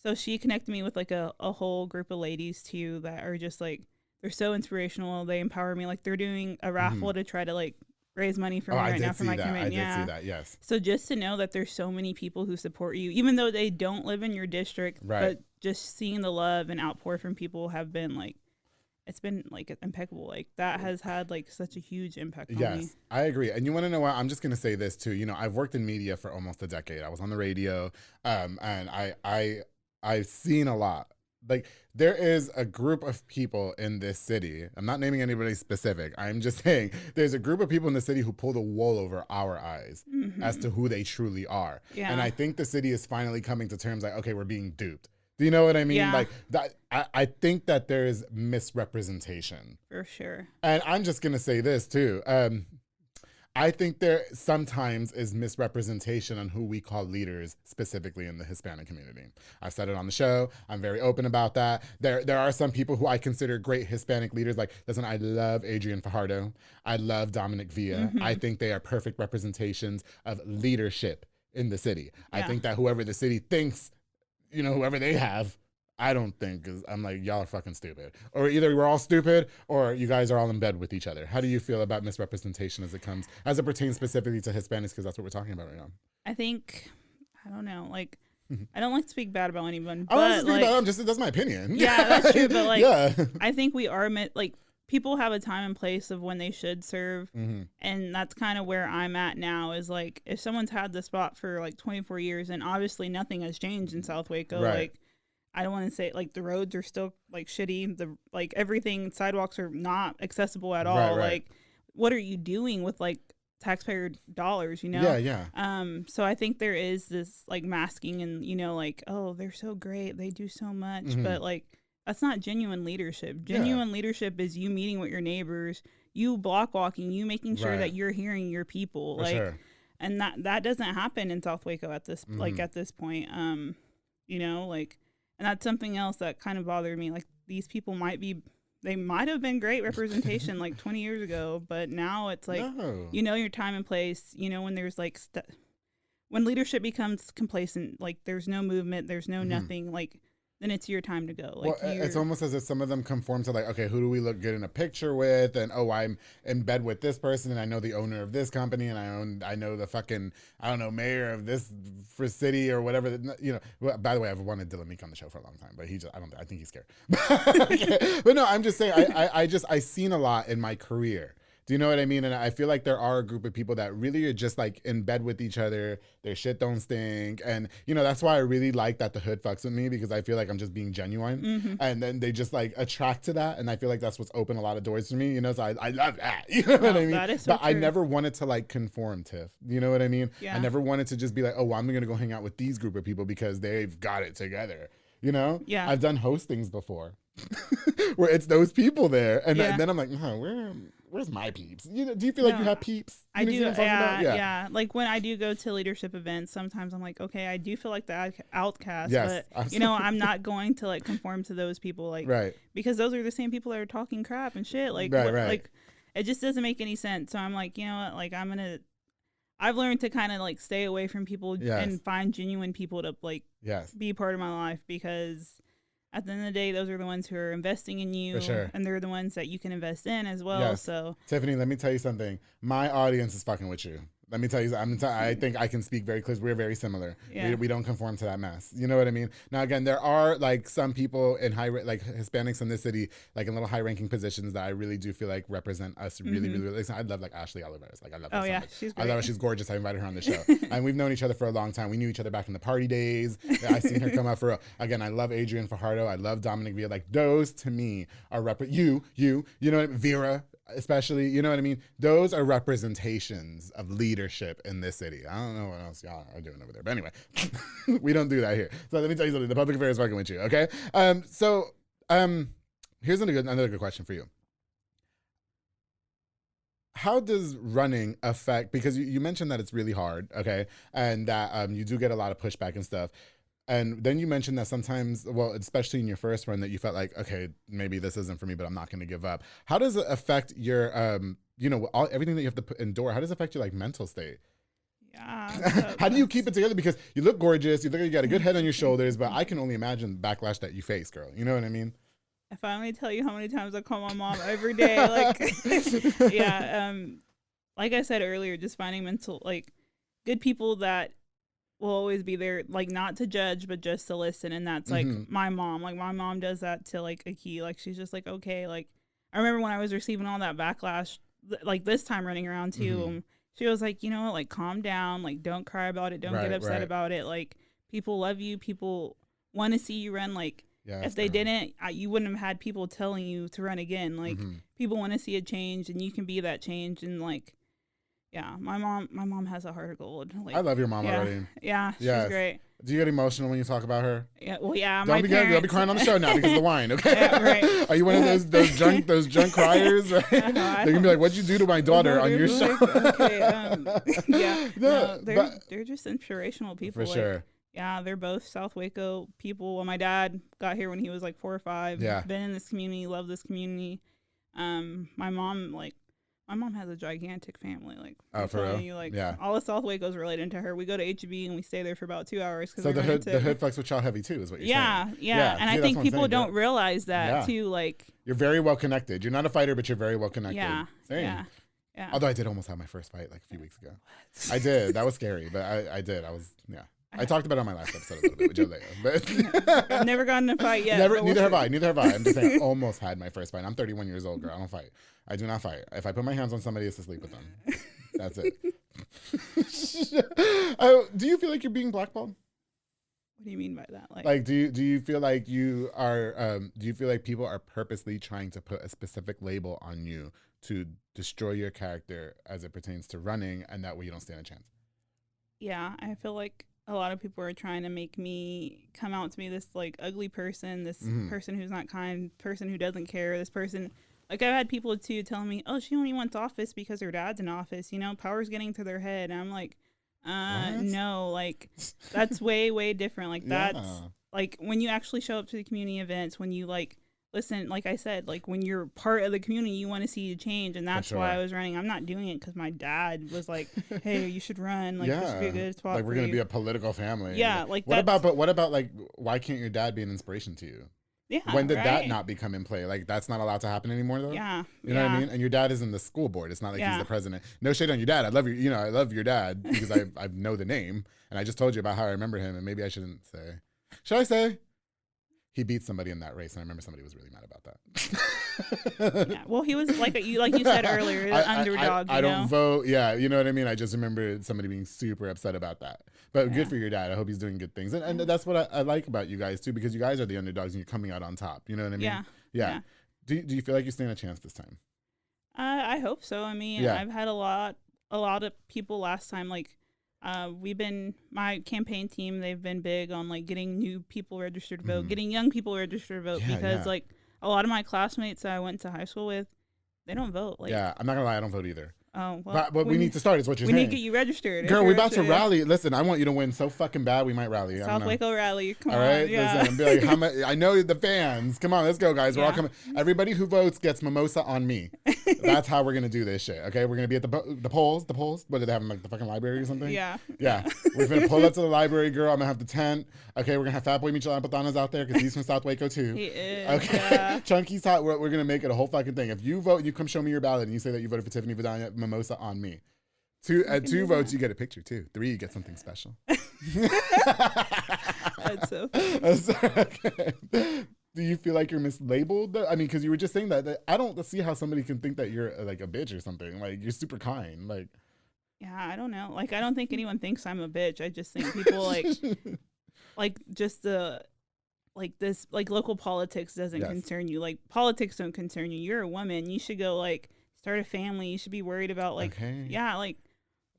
So she connected me with like a whole group of ladies too that are just like, they're so inspirational. They empower me. Like they're doing a raffle to try to like raise money for me right now for my community. I did see that, yes. So just to know that there's so many people who support you, even though they don't live in your district, but just seeing the love and outpour from people have been like, it's been like impeccable. Like that has had like such a huge impact on me. Yes, I agree. And you want to know what? I'm just going to say this too. I've worked in media for almost a decade. I was on the radio, and I've seen a lot. Like there is a group of people in this city. I'm not naming anybody specific. I'm just saying there's a group of people in the city who pull the wool over our eyes as to who they truly are. Yeah. And I think the city is finally coming to terms like, okay, we're being duped. Do you know what I mean? Yeah. Like that. I think that there is misrepresentation. For sure. And I'm just going to say this too. I think there sometimes is misrepresentation on who we call leaders, specifically in the Hispanic community. I've said it on the show. I'm very open about that. There are some people who I consider great Hispanic leaders. Like, listen, I love Adrian Fajardo. I love Dominic Villa. I think they are perfect representations of leadership in the city. Yeah. I think that whoever the city thinks, whoever they have, I don't think, because I'm like, y'all are fucking stupid. Or either we're all stupid or you guys are all in bed with each other. How do you feel about misrepresentation as it pertains specifically to Hispanics? Because that's what we're talking about right now. I think, I don't know, like, I don't like to speak bad about anyone. I don't like to speak like, about them, that's my opinion. Yeah, that's true. But like, I think we are, like, people have a time and place of when they should serve. And that's kind of where I'm at now is like, if someone's had the spot for like 24 years and obviously nothing has changed in South Waco, like, I don't want to say like the roads are still like shitty. Like everything, sidewalks are not accessible at all. Like, what are you doing with like taxpayer dollars? Yeah. So I think there is this like masking and like, oh, they're so great, they do so much, but like that's not genuine leadership. Genuine leadership is you meeting with your neighbors, you block walking, you making sure that you're hearing your people. For sure. And that doesn't happen in South Waco at this like at this point. Like. And that's something else that kind of bothered me. Like these people they might have been great representation like 20 years ago, but now it's like, your time and place, when there's like, when leadership becomes complacent, like there's no movement, there's no nothing, like then it's your time to go. Like it's almost as if some of them conform to like, okay, who do we look good in a picture with? And I'm in bed with this person, and I know the owner of this company, and I know the fucking, I don't know, mayor of this for city or whatever. By the way, I've wanted Dylan Meek on the show for a long time, but I think he's scared. But no, I'm just saying, I've seen a lot in my career. Do you know what I mean? And I feel like there are a group of people that really are just like in bed with each other. Their shit don't stink. And, you know, that's why I really like that the hood fucks with me, because I feel like I'm just being genuine. And then they just like attract to that. And I feel like that's what's opened a lot of doors for me, you know? So I love that. You know what I mean? That is so but true. I never wanted to like conform, Tiff. You know what I mean? Yeah. I never wanted to just be like, oh, well, I'm going to go hang out with these group of people because they've got it together. You know? Yeah. I've done hostings before where it's those people there. And Yeah. then I'm like, where's my peeps? You know, do you feel like you have peeps? I You know do. what I'm talking about? Yeah. Like when I do go to leadership events, sometimes I'm like, okay, I do feel like the outcast, Yes, but you know, I'm not going to like conform to those people, like, Right. because those are the same people that are talking crap and shit. Like, Right, right. like it just doesn't make any sense. So I'm like, you know what? Like I've learned to kind of like stay away from people Yes. and find genuine people to like Yes. be part of my life, because at the end of the day, those are the ones who are investing in you, For sure. and they're the ones that you can invest in as well. Yes. So Tiffany, let me tell you something. My audience is fucking with you. Let me tell you, I think I can speak very clear. We're very similar. Yeah. We don't conform to that mess. You know what I mean? Now, again, there are like some people in like Hispanics in this city, like in little high ranking positions that I really do feel like represent us really, really, really. I love like Ashley Oliveris. Like I love her so much. She's I love her. great. She's gorgeous. I invited her on the show. And we've known each other for a long time. We knew each other back in the party days. I've seen her come out for real. Again, I love Adrian Fajardo. I love Dominic Villa. Like those to me are you know what I mean? Vera, especially, you know what I mean? Those are representations of leadership in this city. I don't know what else y'all are doing over there. But anyway, we don't do that here. So let me tell you something. The public affairs is fucking with you, okay? Here's another good question for you. How does running affect, because you mentioned that it's really hard, okay? And that you do get a lot of pushback and stuff. And then you mentioned that sometimes, well, especially in your first run, that you felt like, okay, maybe this isn't for me, but I'm not going to give up. How does it affect your, everything that you have to endure? How does it affect your like mental state? yeah. How do you keep it together? Because you look gorgeous, you look like you got a good head on your shoulders, but I can only imagine the backlash that you face, girl. You know what I mean? If I only tell you how many times I call my mom every day, like, yeah. Like I said earlier, just finding good people that will always be there, like not to judge, but just to listen. And that's like my mom. Like my mom does that to like a key. Like she's just like, okay. Like I remember when I was receiving all that backlash, like this time running around too, she was like, you know what, like calm down, like don't cry about it, don't get upset about it. Like people love you, people want to see you run. Like if they didn't, you wouldn't have had people telling you to run again. Like people want to see a change, and you can be that change. And like, yeah, my mom has a heart of gold. Like, I love your mom already. Yeah, she's great. Do you get emotional when you talk about her? Yeah, well, yeah. Don't be crying on the show now because of the wine, okay? Yeah, right. Are you one of those drunk criers? Right? They're gonna be like, "What'd you do to my daughter on your show?" Okay, yeah, they're just inspirational people. For sure. Yeah, they're both South Waco people. Well, my dad got here when he was like 4 or 5. Yeah. Been in this community, love this community. My mom has a gigantic family. Like, oh, for real? you, like, all of South Waco's related to her. We go to HEB and we stay there for about 2 hours. So the hood fucks with y'all heavy too, is what you're saying. Yeah. And I think people don't realize that too. Like, you're very well connected. You're not a fighter, but you're very well connected. Yeah. Same. Yeah. Although I did almost have my first fight like a few weeks ago. I did. That was scary, but I did. I talked about it on my last episode a little bit with Joe Leo, but I've never gotten in a fight yet. Neither have I. I'm just saying, I almost had my first fight. I'm 31 years old, girl. I don't fight. I do not fight. If I put my hands on somebody, it's to sleep with them. That's it. Do you feel like you're being blackballed? What do you mean by that? Like, do you feel like you are? Do you feel like people are purposely trying to put a specific label on you to destroy your character as it pertains to running, and that way you don't stand a chance? Yeah, I feel like a lot of people are trying to make me come out to be this like ugly person, this person who's not kind, person who doesn't care, this person. Like I've had people too tell me, oh, she only wants office because her dad's in office, you know, power's getting to their head. And I'm like, no, like that's way, way different. Like that's like when you actually show up to the community events, when you like, listen, like I said, like when you're part of the community, you want to see you change. And that's why I was running. I'm not doing it because my dad was like, hey, you should run. Like this would be a good spot like we're going to be a political family. Yeah. Like what about like, why can't your dad be an inspiration to you? Yeah. When did that not become in play? Like that's not allowed to happen anymore though? Yeah. You know what I mean? And your dad is in the school board. It's not like he's the president. No shade on your dad. I love your dad because I know the name. And I just told you about how I remember him, and maybe I shouldn't say. Should I say? He beat somebody in that race, and I remember somebody was really mad about that. Yeah. Well, he was like you said earlier, the underdog. I don't vote. Yeah, you know what I mean? I just remember somebody being super upset about that. But good for your dad. I hope he's doing good things. And that's what I like about you guys, too, because you guys are the underdogs and you're coming out on top. You know what I mean? Yeah. Do you feel like you stand a chance this time? I hope so. I mean, I've had a lot of people last time, like, my campaign team, they've been big on like getting new people registered to vote, getting young people registered to vote, because like a lot of my classmates that I went to high school with, they don't vote. Like, I'm not gonna lie, I don't vote either. Oh, well, but we need to start, is what you're saying. We need to get you registered. Girl, we're about to rally. Listen, I want you to win so fucking bad, we might rally. South Waco rally. Come on. All right? Yeah. Listen, be like, how much, I know the fans. Come on, let's go, guys. We're all coming. Everybody who votes gets mimosa on me. That's how we're going to do this shit, okay? We're going to be at the polls. The polls? What, do they have in, like, the fucking library or something? Yeah. Yeah. We're going to pull up to the library, girl. I'm going to have the tent. Okay, we're going to have Fat Boy Micheladas out there because he's from South Waco, too. He is. Okay. Yeah. Chunky's hot. We're going to make it a whole fucking thing. If you vote, you come show me your ballot and you say that you voted for Tiffany, Vidana, mimosa on me. Two votes, you get a picture too. 3, you get something special. That's so funny. Okay. Do you feel like you're mislabeled? I mean, because you were just saying that I don't see how somebody can think that you're like a bitch or something. Like, you're super kind. Like, yeah, I don't know. Like, I don't think anyone thinks I'm a bitch. I just think people like just like this, like local politics doesn't concern you. Like, politics don't concern you. You're a woman. You should go like start a family. You should be worried about like, like.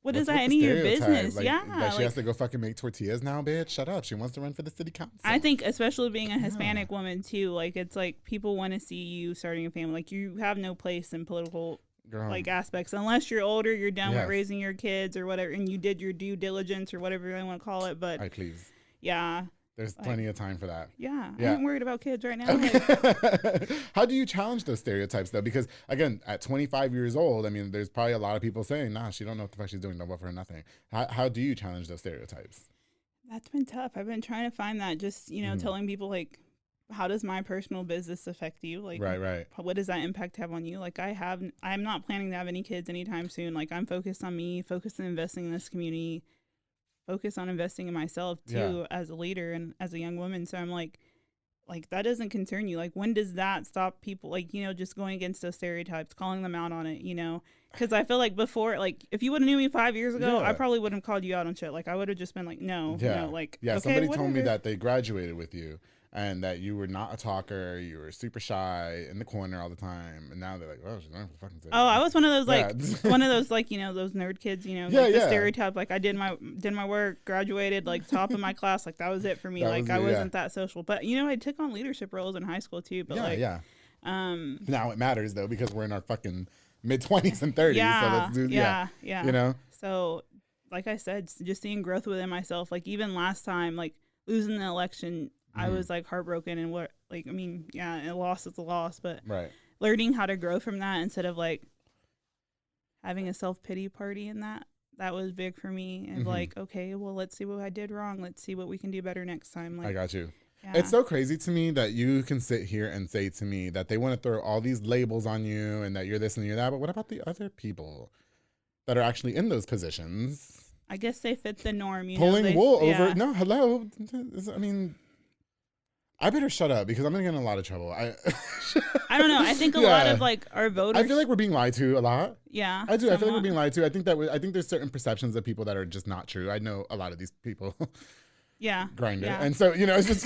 What is that any of your business? Like, that she has to go fucking make tortillas now, bitch. Shut up. She wants to run for the city council. I think, especially being a Hispanic woman, too, like, it's like people want to see you starting a family. Like, you have no place in political like aspects unless you're older, you're done with raising your kids or whatever, and you did your due diligence or whatever you want to call it. But please. Yeah. There's plenty of time for that. Yeah. I'm worried about kids right now. Okay. How do you challenge those stereotypes, though? Because, again, at 25 years old, I mean, there's probably a lot of people saying, nah, she don't know what the fuck she's doing. Don't vote for her, nothing. How do you challenge those stereotypes? That's been tough. I've been trying to find that, just, telling people, like, how does my personal business affect you? Like, right. What does that impact have on you? Like, I'm not planning to have any kids anytime soon. Like, I'm focused on me, focused on investing in this community, focus on investing in myself too, as a leader and as a young woman. So I'm like that doesn't concern you. Like, when does that stop people, like, just going against those stereotypes, calling them out on it, because I feel like before, like, if you would have knew me 5 years ago, I probably wouldn't have called you out on shit. Like, I would have just been like, no, like, okay, somebody whatever. told me that they graduated with you and that you were not a talker, you were super shy in the corner all the time, and now they're like, oh, she's learning for fucking city. Oh, I was one of those one of those like those nerd kids, the stereotype, like I did my work, graduated, like top of my class, like that was it for me. Like I wasn't that social, but I took on leadership roles in high school too. But now it matters though because we're in our fucking mid-20s and 30s. So let's do So like I said, just seeing growth within myself. Like even last time, like losing the election, I was like heartbroken and a loss is a loss, but learning how to grow from that instead of like having a self-pity party in that was big for me. And like, okay, well, let's see what I did wrong. Let's see what we can do better next time. Like, I got you. Yeah. It's so crazy to me that you can sit here and say to me that they want to throw all these labels on you and that you're this and you're that, but what about the other people that are actually in those positions? I guess they fit the norm. Pulling wool over. No, hello. I mean, I better shut up because I'm going to get in a lot of trouble. I don't know. I think a lot of like our voters. I feel like we're being lied to a lot. Yeah. I do. I feel like we're being lied to. I think there's certain perceptions of people that are just not true. I know a lot of these people. Yeah. Grinder. Yeah. And so, it's just,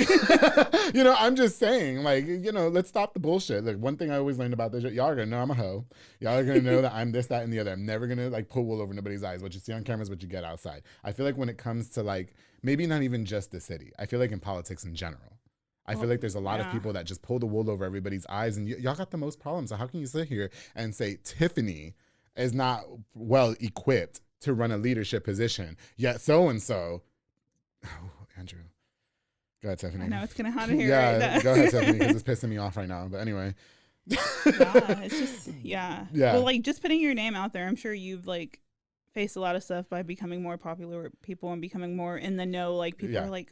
I'm just saying, like, let's stop the bullshit. Like, one thing I always learned about this, y'all are going to know I'm a hoe. Y'all are going to know that I'm this, that, and the other. I'm never going to, like, pull wool over nobody's eyes. What you see on camera is what you get outside. I feel like when it comes to, like, maybe not even just the city. I feel like in politics in general. I feel like there's a lot of people that just pull the wool over everybody's eyes. And y'all got the most problems. So how can you sit here and say Tiffany is not well equipped to run a leadership position, yet so-and-so... Andrew. Go ahead, Tiffany. I know it's kind of hot in here. Yeah, right? Go ahead, Tiffany, because it's pissing me off right now. But anyway. It's just, yeah. Well, like, just putting your name out there, I'm sure you've, like, faced a lot of stuff by becoming more popular with people and becoming more in the know. Like, people are like,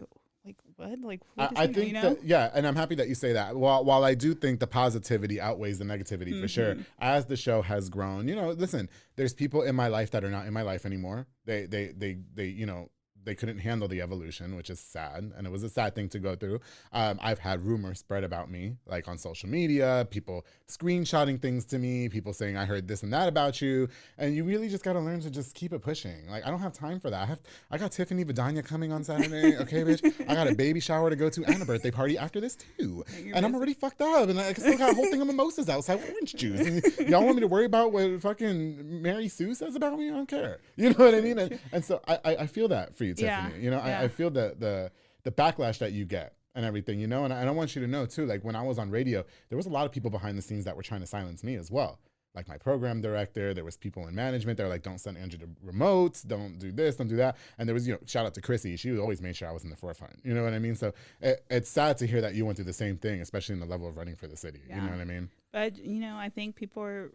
what? Like, I think that, and I'm happy that you say that. While I do think the positivity outweighs the negativity for sure, as the show has grown, listen, there's people in my life that are not in my life anymore. They they couldn't handle the evolution, which is sad. And it was a sad thing to go through. I've had rumors spread about me, like on social media, people screenshotting things to me, people saying I heard this and that about you. And you really just got to learn to just keep it pushing. Like, I don't have time for that. I got Tiffany Vidana coming on Saturday. Okay, bitch. I got a baby shower to go to and a birthday party after this too. And I'm already fucked up. And I still got a whole thing of mimosas outside with orange juice. And y'all want me to worry about what fucking Mary Sue says about me? I don't care. You know what I mean? And so I feel that for you, Tiffany. You know, I feel the backlash that you get and everything, you know, and I want you to know too, like when I was on radio, there was a lot of people behind the scenes that were trying to silence me as well. Like my program director, there was people in management. They're like, don't send Andrew the remotes, don't do this, don't do that. And there was, you know, shout out to Chrissy. She always made sure I was in the forefront. You know what I mean? So it's sad to hear that you went through the same thing, especially in the level of running for the city. You know what I mean? But, you know, I think people are,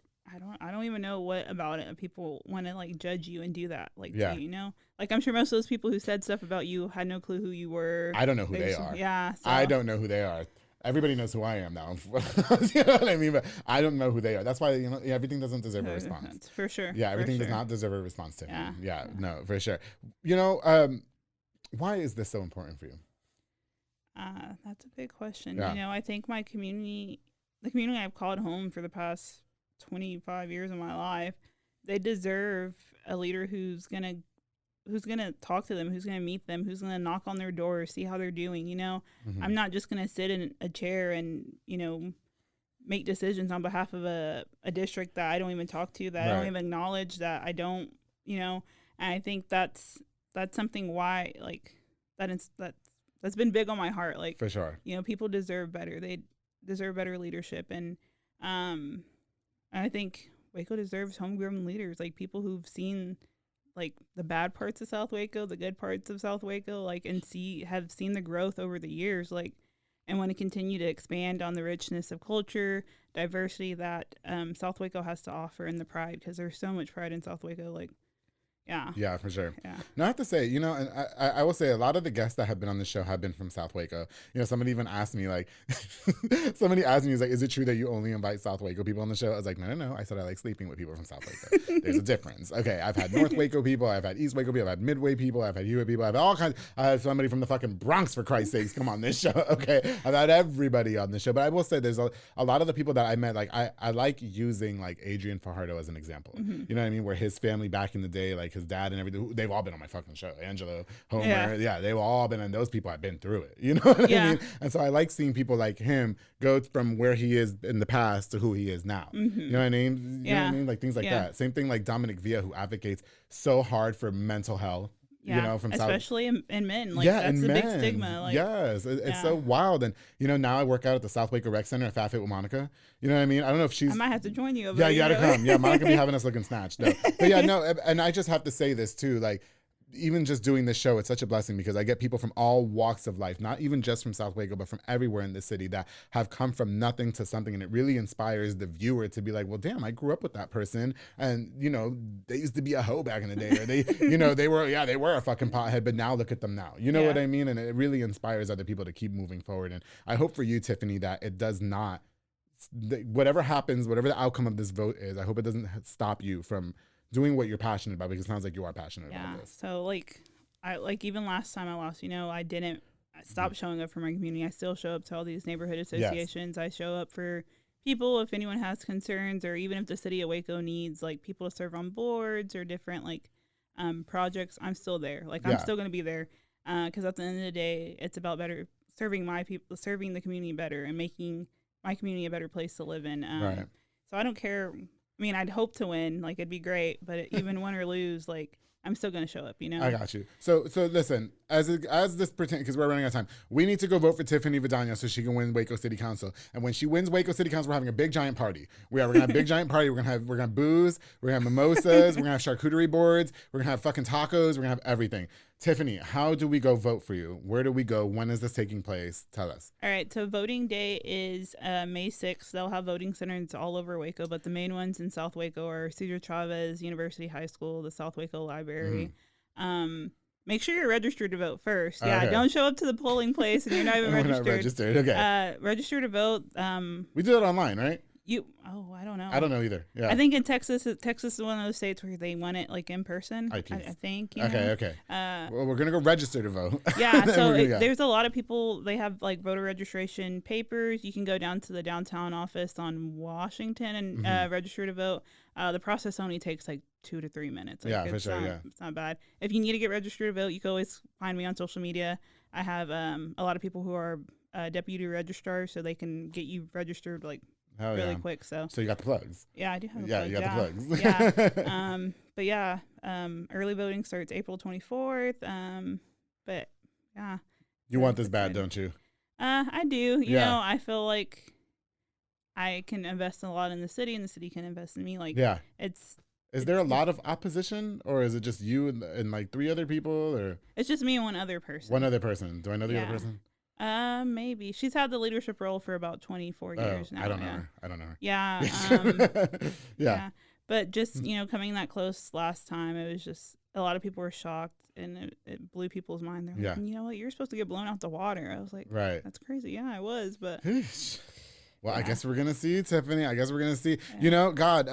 I don't even know what about it. People want to like judge you and do that. Like, to you know, like I'm sure most of those people who said stuff about you had no clue who you were. I don't know who they are. Yeah. So. I don't know who they are. Everybody knows who I am now. You know what I mean? But I don't know who they are. That's why, you know, everything doesn't deserve a response. For sure. Yeah, everything does not deserve a response to me. Yeah, no, for sure. You know, why is this so important for you? That's a big question. You know, I think my community, the community I've called home for the past 25 years of my life, they deserve a leader who's gonna talk to them, who's gonna meet them, who's gonna knock on their door, see how they're doing. You know, I'm not just gonna sit in a chair and, you know, make decisions on behalf of a district that I don't even talk to, that I don't even acknowledge, that I don't, you know. And I think that's something why, like, that's been big on my heart. Like, for sure, you know, people deserve better. They deserve better leadership, and I think Waco deserves homegrown leaders, like people who've seen like the bad parts of South Waco, the good parts of South Waco, like, and have seen the growth over the years, like, and want to continue to expand on the richness of culture, diversity that South Waco has to offer, and the pride, because there's so much pride in South Waco, like. Yeah, for sure. Yeah. Now I have to say, you know, and I will say a lot of the guests that have been on the show have been from South Waco. You know, somebody even asked me, like, is it true that you only invite South Waco people on the show? I was like, no. I said I like sleeping with people from South Waco. There's a difference. Okay, I've had North Waco people, I've had East Waco people, I've had Midway people, I've had UA people, I've had all kinds. I had somebody from the fucking Bronx, for Christ's sakes, come on this show. Okay, I've had everybody on this show. But I will say there's a lot of the people that I met, like, I like using, like, Adrian Fajardo as an example. You know what I mean? Where his family back in the day, like, his dad and everything, they've all been on my fucking show. Angelo, Homer, they've all been, and those people have been through it. You know what I mean? And so I like seeing people like him go from where he is in the past to who he is now. You know what I mean? You know what I mean? Like things like that. Same thing like Dominic Villa, who advocates so hard for mental health. You know, from especially in men. Like, that's a big stigma. Like, it's so wild. And, you know, now I work out at the South Waco Rec Center at Fat Fit with Monica. You know what I mean? I don't know if she's. I might have to join you. You gotta come. Yeah, Monica be having us looking snatched. No. But yeah, no. And I just have to say this too. Like, even just doing this show, it's such a blessing because I get people from all walks of life, not even just from South Waco, but from everywhere in the city that have come from nothing to something. And it really inspires the viewer to be like, well, damn, I grew up with that person. And, you know, they used to be a hoe back in the day, or they, you know, they were a fucking pothead, but now look at them now. You know what I mean? And it really inspires other people to keep moving forward. And I hope for you, Tiffany, that it does not, whatever happens, whatever the outcome of this vote is, I hope it doesn't stop you from doing what you're passionate about, because it sounds like you are passionate about this. So like, even last time I lost, you know, I didn't stop showing up for my community. I still show up to all these neighborhood associations. I show up for people if anyone has concerns, or even if the city of Waco needs like people to serve on boards or different like projects. I'm still there. Like, I'm still going to be there because at the end of the day, it's about better serving my people, serving the community better, and making my community a better place to live in. So I don't care. I mean, I'd hope to win, like, it'd be great, but even win or lose, like, I'm still going to show up, you know? I got you. So listen, as this pertains, because we're running out of time, we need to go vote for Tiffany Vidana so she can win Waco City Council. And when she wins Waco City Council, we're having a big giant party. We're going to have a big giant party. We're going to have booze. We're going to have mimosas. We're going to have charcuterie boards. We're going to have fucking tacos. We're going to have everything. Tiffany, how do we go vote for you? Where do we go? When is this taking place? Tell us. All right. So voting day is May 6th. They'll have voting centers all over Waco, but the main ones in South Waco are Cesar Chavez University High School, the South Waco Library. Make sure you're registered to vote first. Yeah, don't show up to the polling place and you're not even registered. Not registered. Okay. Register to vote. We do that online, right? I don't know. I don't know either. Yeah. I think in Texas is one of those states where they want it like in person. I think. You know? Okay. Well, we're gonna go register to vote. Yeah. So there's a lot of people. They have like voter registration papers. You can go down to the downtown office on Washington and register to vote. The process only takes like 2 to 3 minutes. Like, for sure. It's not bad. If you need to get registered to vote, you can always find me on social media. I have a lot of people who are deputy registrars, so they can get you registered like really quick. So you got the plugs. Yeah, I do have. You got the plugs. Yeah. But yeah, early voting starts April 24th. But yeah. You want this bad, don't you? I do. You know, I feel like I can invest a lot in the city, and the city can invest in me. Like, Is there a lot of opposition, or is it just you and like 3 other people, or? It's just me and one other person. One other person. Do I know the other person? Maybe. She's had the leadership role for about 24 years now. I don't know her. Yeah. Yeah. But just, coming that close last time, it was just, a lot of people were shocked, and it blew people's mind. They're like, you know what? You're supposed to get blown out the water. I was like, right. That's crazy. Yeah, I was, but. Well, I guess we're going to see, Tiffany. I guess we're going to see. Yeah. God,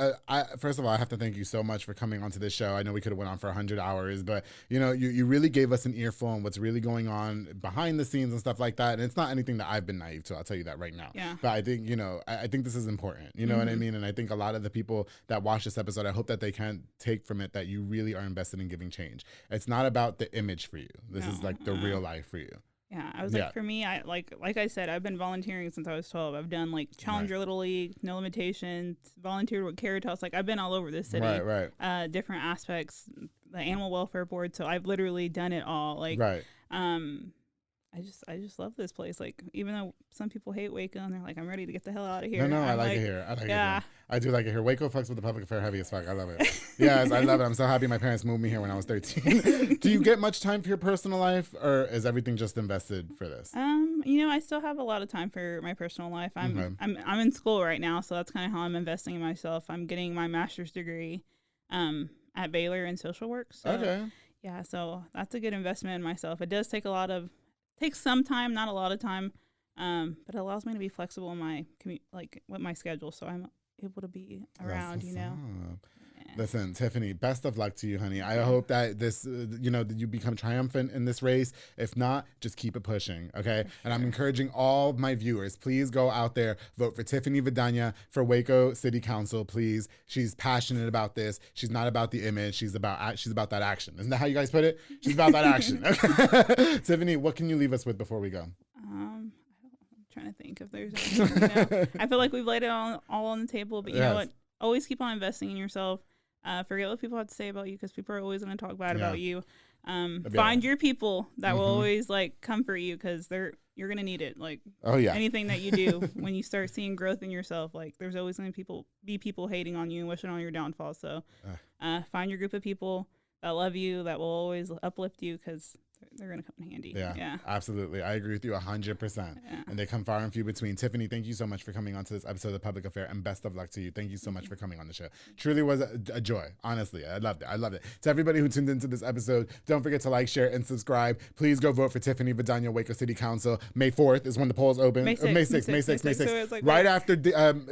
first of all, I have to thank you so much for coming onto this show. I know we could have went on for 100 hours, but, you really gave us an earful on what's really going on behind the scenes and stuff like that. And it's not anything that I've been naive to. I'll tell you that right now. Yeah. But I think, I think this is important. You know what I mean? And I think a lot of the people that watch this episode, I hope that they can take from it that you really are invested in giving change. It's not about the image for you. This is like the real life for you. Yeah, I was like, for me, I like I said, I've been volunteering since I was 12. I've done like Challenger Little League, No Limitations, volunteered with Caritas. Like, I've been all over the city, different aspects, the animal welfare board. So I've literally done it all. Like, I just love this place. Like, even though some people hate Waco and they're like, I'm ready to get the hell out of here. No, I like it here. I like it here. I do like it here. Waco fucks with the public affair heavy as fuck. I love it. Yes, I love it. I'm so happy my parents moved me here when I was 13. Do you get much time for your personal life, or is everything just invested for this? I still have a lot of time for my personal life. I'm in school right now, so that's kind of how I'm investing in myself. I'm getting my master's degree at Baylor in social work. So, yeah, so that's a good investment in myself. It does take takes some time, not a lot of time, but it allows me to be flexible in my with my schedule, so I'm able to be around. Listen, Tiffany, best of luck to you, honey. I hope that this, that you become triumphant in this race. If not, just keep it pushing, okay? And I'm encouraging all my viewers, please go out there, vote for Tiffany Vidana for Waco City Council, please. She's passionate about this. She's not about the image. She's about that action. Isn't that how you guys put it? She's about that action. Okay. Tiffany, what can you leave us with before we go? I'm trying to think if there's anything. I feel like we've laid it all on the table, but you know what? Always keep on investing in yourself. Forget what people have to say about you, because people are always going to talk bad about you. Find your people that will always comfort you, because you're going to need it. Like, anything that you do, when you start seeing growth in yourself, there's always going to be people hating on you and wishing on your downfall. So find your group of people that love you, that will always uplift you, because they're going to come in handy. Yeah, absolutely. I agree with you 100%. And they come far and few between. Tiffany, thank you so much for coming on to this episode of The Public Affair, and best of luck to you. Thank you so much for coming on the show. Truly was a joy. Honestly, I loved it. To everybody who tuned into this episode, don't forget to like, share, and subscribe. Please go vote for Tiffany Vidana, Waco City Council. May 4th is when the polls open. May 6th. So right after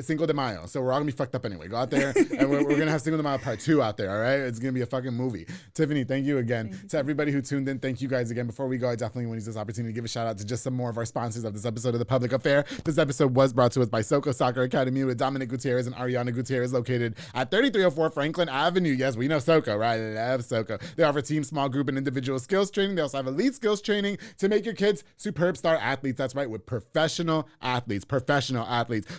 Cinco de Mayo. So we're all going to be fucked up anyway. Go out there, and we're going to have Cinco de Mayo Part 2 out there, all right? It's going to be a fucking movie. Tiffany, thank you again. To everybody who tuned in, thank you guys again. Before we go, I definitely want to use this opportunity to give a shout out to just some more of our sponsors of this episode of The Public Affair. This episode was brought to us by Soco Soccer Academy with Dominic Gutierrez and Ariana Gutierrez, located at 3304 Franklin Avenue. Yes, we know Soco, right? I love Soco. They offer team, small group, and individual skills training. They also have elite skills training to make your kids superb star athletes. That's right, with professional athletes.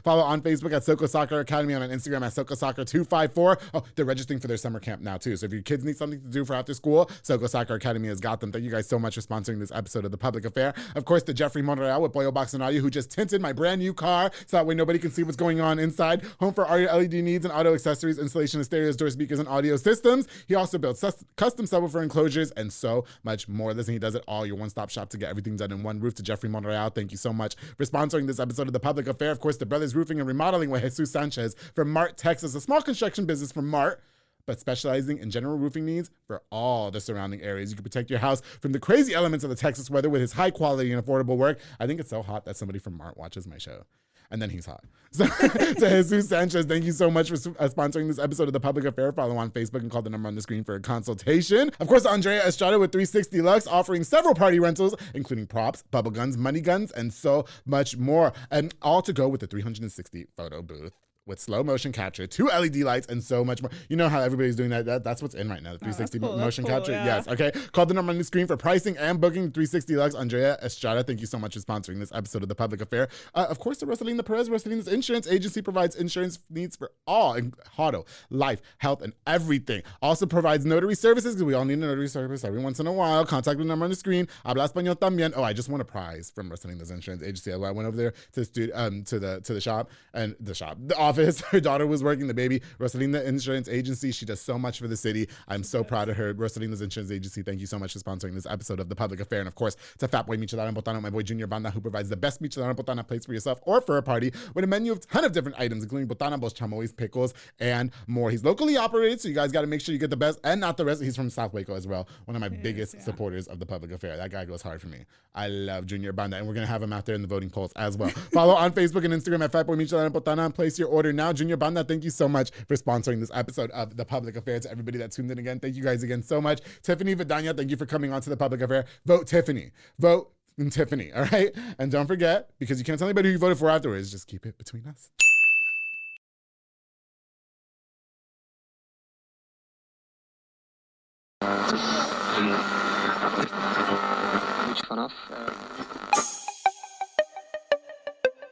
Follow on Facebook at Soco Soccer Academy, and on Instagram at Soco Soccer 254. Oh, they're registering for their summer camp now too. So if your kids need something to do for after school, Soco Soccer Academy has got them. Thank you guys so much for sponsoring this episode of The Public Affair. Of course, to Jeffrey Monreal with Boyle Box and Audio, who just tinted my brand new car so that way nobody can see what's going on inside. Home for all your LED needs and auto accessories, installation of stereos, door speakers, and audio systems. He also builds custom subwoofer enclosures and so much more. Listen, he does it all. Your one-stop shop to get everything done in one roof. To Jeffrey Monreal, thank you so much for sponsoring this episode of The Public Affair. Of course, the Brothers Roofing and Remodeling with Jesus Sanchez from Mart, Texas, a small construction business from Mart, but specializing in general roofing needs for all the surrounding areas. You can protect your house from the crazy elements of the Texas weather with his high quality and affordable work. I think it's so hot that somebody from Mart watches my show. and then he's hot. So Jesus Sanchez, thank you so much for sponsoring this episode of The Public Affair. Follow on Facebook and call the number on the screen for a consultation. Of course, Andrea Estrada with 360 Lux, offering several party rentals, including props, bubble guns, money guns, and so much more. And all to go with the 360 photo booth with slow motion capture, 2 LED lights, and so much more. You know how everybody's doing that? That's what's in right now, the 360 motion capture. Yeah. Yes, okay. Call the number on the screen for pricing and booking. 360 Lux, Andrea Estrada, thank you so much for sponsoring this episode of The Public Affair. Of course, the Rosalina Perez, Rosalina's insurance agency, provides insurance needs for all, in auto, life, health, and everything. Also provides notary services, because we all need a notary service every once in a while. Contact the number on the screen. Habla español también. Oh, I just won a prize from Rosalina's insurance agency. I went over there to the shop, the office. Her daughter was working, the baby. Rosalina Insurance Agency, she does so much for the city. I'm so proud of her. Rosalina's Insurance Agency, thank you so much for sponsoring this episode of The Public Affair. And of course, to Fat Boy Michelada and Botana, my boy Junior Banda, who provides the best Michelada and Botana plates for yourself or for a party with a menu of a ton of different items, including Botana, Bos Chamois, pickles, and more. He's locally operated, so you guys got to make sure you get the best and not the rest. He's from South Waco as well. One of my biggest supporters of The Public Affair. That guy goes hard for me. I love Junior Banda, and we're going to have him out there in the voting polls as well. Follow on Facebook and Instagram at Fat Boy Michelada and Botana and place your order now. Junior Banda, thank you so much for sponsoring this episode of The Public Affair. To everybody that tuned in again, thank you guys again so much. Tiffany, Vidana, thank you for coming on to The Public Affair. Vote Tiffany. Vote Tiffany, all right? And don't forget, because you can't tell anybody who you voted for afterwards, just keep it between us.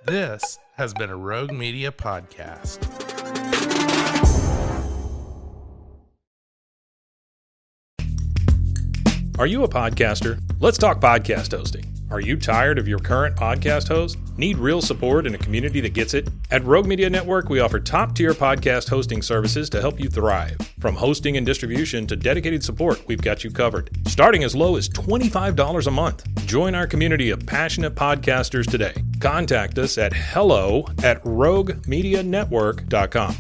This has been a Rogue Media podcast. Are you a podcaster? Let's talk podcast hosting. Are you tired of your current podcast host? Need real support and a community that gets it? At Rogue Media Network, we offer top-tier podcast hosting services to help you thrive. From hosting and distribution to dedicated support, we've got you covered. Starting as low as $25 a month. Join our community of passionate podcasters today. Contact us at hello@roguemedianetwork.com.